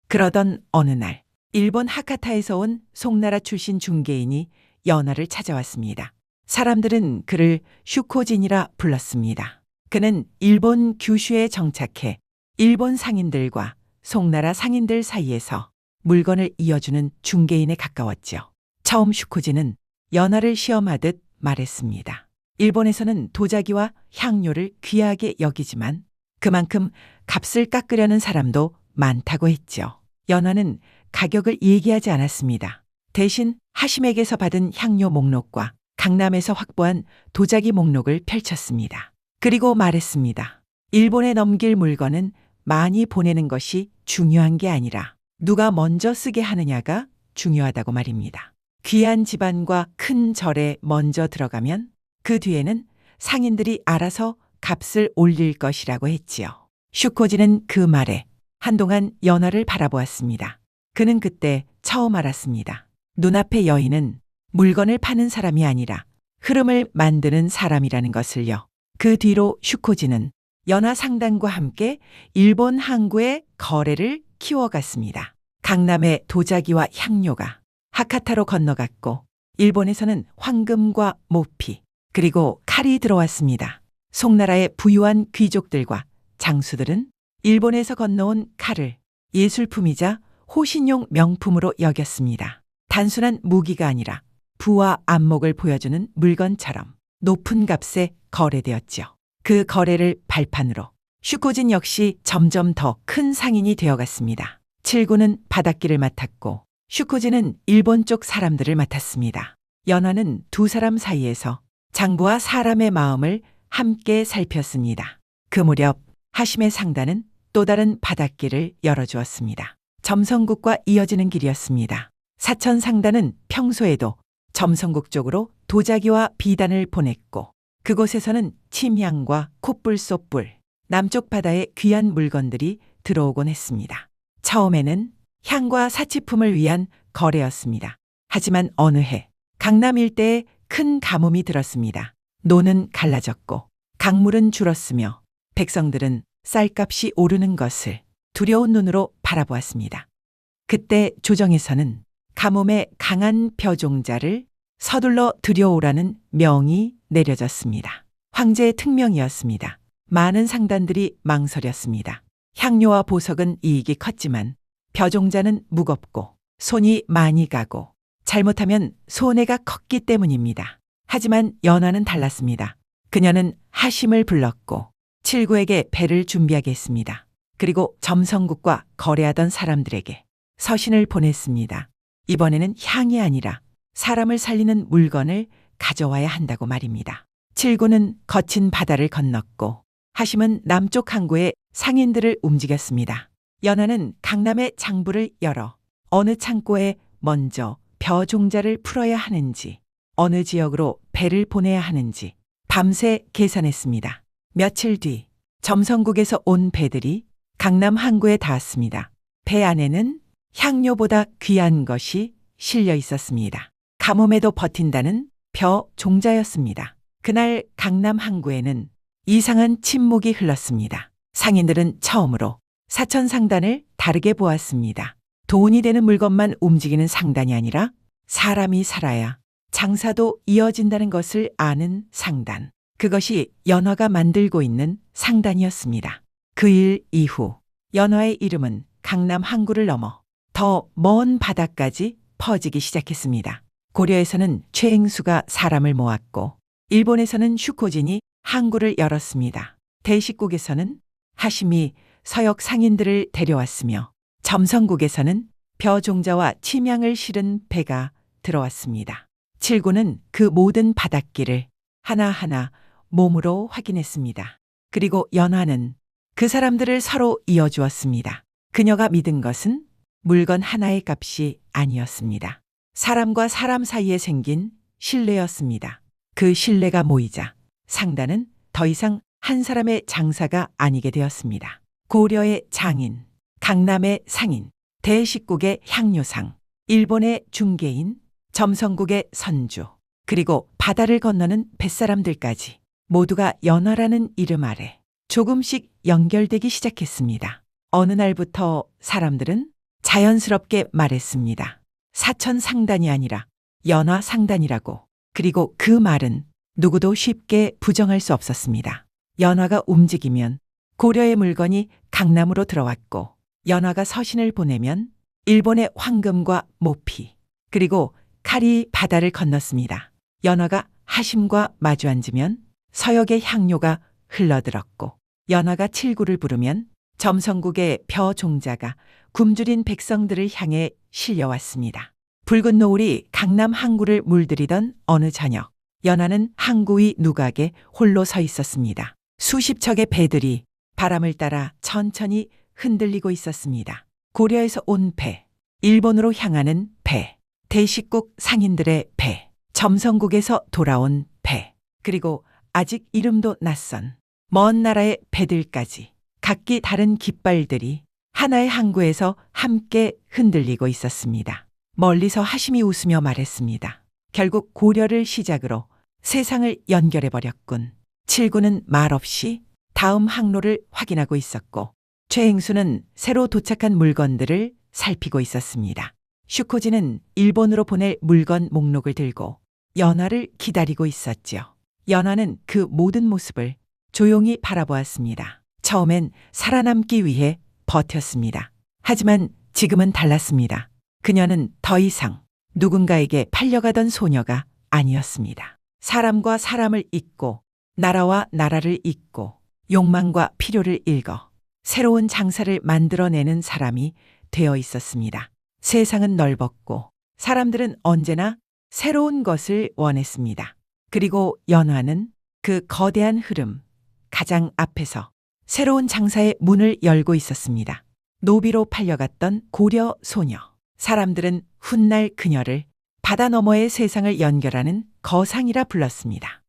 그러던 어느 날 일본 하카타에서 온 송나라 출신 중개인이 연화를 찾아왔습니다. 사람들은 그를 슈코진이라 불렀습니다. 그는 일본 규슈에 정착해 일본 상인들과 송나라 상인들 사이에서 물건을 이어주는 중개인에 가까웠죠. 처음 슈코진은 연화를 시험하듯 말했습니다. 일본에서는 도자기와 향료를 귀하게 여기지만 그만큼 값을 깎으려는 사람도 많다고 했죠. 연화는 가격을 얘기하지 않았습니다. 대신 하심에게서 받은 향료 목록과 강남에서 확보한 도자기 목록을 펼쳤습니다. 그리고 말했습니다. 일본에 넘길 물건은 많이 보내는 것이 중요한 게 아니라 누가 먼저 쓰게 하느냐가 중요하다고 말입니다. 귀한 집안과 큰 절에 먼저 들어가면 그 뒤에는 상인들이 알아서 값을 올릴 것이라고 했지요. 슈코지는 그 말에 한동안 연화를 바라보았습니다. 그는 그때 처음 알았습니다. 눈앞의 여인은 물건을 파는 사람이 아니라 흐름을 만드는 사람이라는 것을요. 그 뒤로 슈코지는 연화 상단과 함께 일본 항구의 거래를 키워갔습니다. 강남의 도자기와 향료가 하카타로 건너갔고 일본에서는 황금과 모피 그리고 칼이 들어왔습니다. 송나라의 부유한 귀족들과 장수들은 일본에서 건너온 칼을 예술품이자 호신용 명품으로 여겼습니다. 단순한 무기가 아니라 부와 안목을 보여주는 물건처럼 높은 값에 거래되었죠. 그 거래를 발판으로 슈코진 역시 점점 더 큰 상인이 되어갔습니다. 칠구는 바닷길을 맡았고 슈코진은 일본 쪽 사람들을 맡았습니다. 연화는 두 사람 사이에서 장부와 사람의 마음을 함께 살폈습니다. 그 무렵 하심의 상단은 또 다른 바닷길을 열어주었습니다. 점성국과 이어지는 길이었습니다. 사천 상단은 평소에도 점성국 쪽으로 도자기와 비단을 보냈고 그곳에서는 침향과 콧불-솥불, 남쪽 바다의 귀한 물건들이 들어오곤 했습니다. 처음에는 향과 사치품을 위한 거래였습니다. 하지만 어느 해 강남 일대에 큰 가뭄이 들었습니다. 노는 갈라졌고 강물은 줄었으며 백성들은 쌀값이 오르는 것을 두려운 눈으로 바라보았습니다. 그때 조정에서는 가뭄에 강한 벼종자를 서둘러 들여오라는 명이 내려졌습니다. 황제의 특명이었습니다. 많은 상단들이 망설였습니다. 향료와 보석은 이익이 컸지만 벼종자는 무겁고 손이 많이 가고 잘못하면 손해가 컸기 때문입니다. 하지만 연화는 달랐습니다. 그녀는 하심을 불렀고 칠구에게 배를 준비하게 했습니다. 그리고 점성국과 거래하던 사람들에게 서신을 보냈습니다. 이번에는 향이 아니라 사람을 살리는 물건을 가져와야 한다고 말입니다. 칠구는 거친 바다를 건넜고 하심은 남쪽 항구에 상인들을 움직였습니다. 연화는 강남의 장부를 열어 어느 창고에 먼저 벼종자를 풀어야 하는지 어느 지역으로 배를 보내야 하는지 밤새 계산했습니다. 며칠 뒤 점성국에서 온 배들이 강남 항구에 닿았습니다. 배 안에는 향료보다 귀한 것이 실려 있었습니다. 가뭄에도 버틴다는 벼종자였습니다. 그날 강남 항구에는 이상한 침묵이 흘렀습니다. 상인들은 처음으로 사천 상단을 다르게 보았습니다. 돈이 되는 물건만 움직이는 상단이 아니라 사람이 살아야 장사도 이어진다는 것을 아는 상단. 그것이 연화가 만들고 있는 상단이었습니다. 그 일 이후 연화의 이름은 강남 항구를 넘어 더 먼 바다까지 퍼지기 시작했습니다. 고려에서는 최행수가 사람을 모았고 일본에서는 슈코진이 항구를 열었습니다. 대식국에서는 하심이 서역 상인들을 데려왔으며 점성국에서는 벼종자와 침향을 실은 배가 들어왔습니다. 칠구는 그 모든 바닷길을 하나하나 몸으로 확인했습니다. 그리고 연화는 그 사람들을 서로 이어주었습니다. 그녀가 믿은 것은 물건 하나의 값이 아니었습니다. 사람과 사람 사이에 생긴 신뢰였습니다. 그 신뢰가 모이자 상단은 더 이상 한 사람의 장사가 아니게 되었습니다. 고려의 장인, 강남의 상인, 대식국의 향료상, 일본의 중개인, 점성국의 선주, 그리고 바다를 건너는 뱃사람들까지 모두가 연화라는 이름 아래 조금씩 연결되기 시작했습니다. 어느 날부터 사람들은 자연스럽게 말했습니다. 사천 상단이 아니라 연화 상단이라고. 그리고 그 말은 누구도 쉽게 부정할 수 없었습니다. 연화가 움직이면 고려의 물건이 강남으로 들어왔고 연화가 서신을 보내면 일본의 황금과 모피 그리고 칼이 바다를 건넜습니다. 연화가 하심과 마주 앉으면 서역의 향료가 흘러들었고 연화가 칠구를 부르면 점성국의 벼종자가 굶주린 백성들을 향해 실려왔습니다. 붉은 노을이 강남 항구를 물들이던 어느 저녁 연화는 항구 위 누각에 홀로 서 있었습니다. 수십 척의 배들이 바람을 따라 천천히 흔들리고 있었습니다. 고려에서 온 배, 일본으로 향하는 배, 대식국 상인들의 배, 점성국에서 돌아온 배, 그리고 아직 이름도 낯선 먼 나라의 배들까지 각기 다른 깃발들이 하나의 항구에서 함께 흔들리고 있었습니다. 멀리서 하심이 웃으며 말했습니다. 결국 고려를 시작으로 세상을 연결해버렸군. 칠구는 말없이 다음 항로를 확인하고 있었고 최행수는 새로 도착한 물건들을 살피고 있었습니다. 슈코지는 일본으로 보낼 물건 목록을 들고 연화를 기다리고 있었지요. 연화는 그 모든 모습을 조용히 바라보았습니다. 처음엔 살아남기 위해 버텼습니다. 하지만 지금은 달랐습니다. 그녀는 더 이상 누군가에게 팔려가던 소녀가 아니었습니다. 사람과 사람을 잇고 나라와 나라를 잇고 욕망과 필요를 읽어 새로운 장사를 만들어내는 사람이 되어 있었습니다. 세상은 넓었고 사람들은 언제나 새로운 것을 원했습니다. 그리고 연화는 그 거대한 흐름 가장 앞에서 새로운 장사의 문을 열고 있었습니다. 노비로 팔려갔던 고려 소녀. 사람들은 훗날 그녀를 바다 너머의 세상을 연결하는 거상이라 불렀습니다.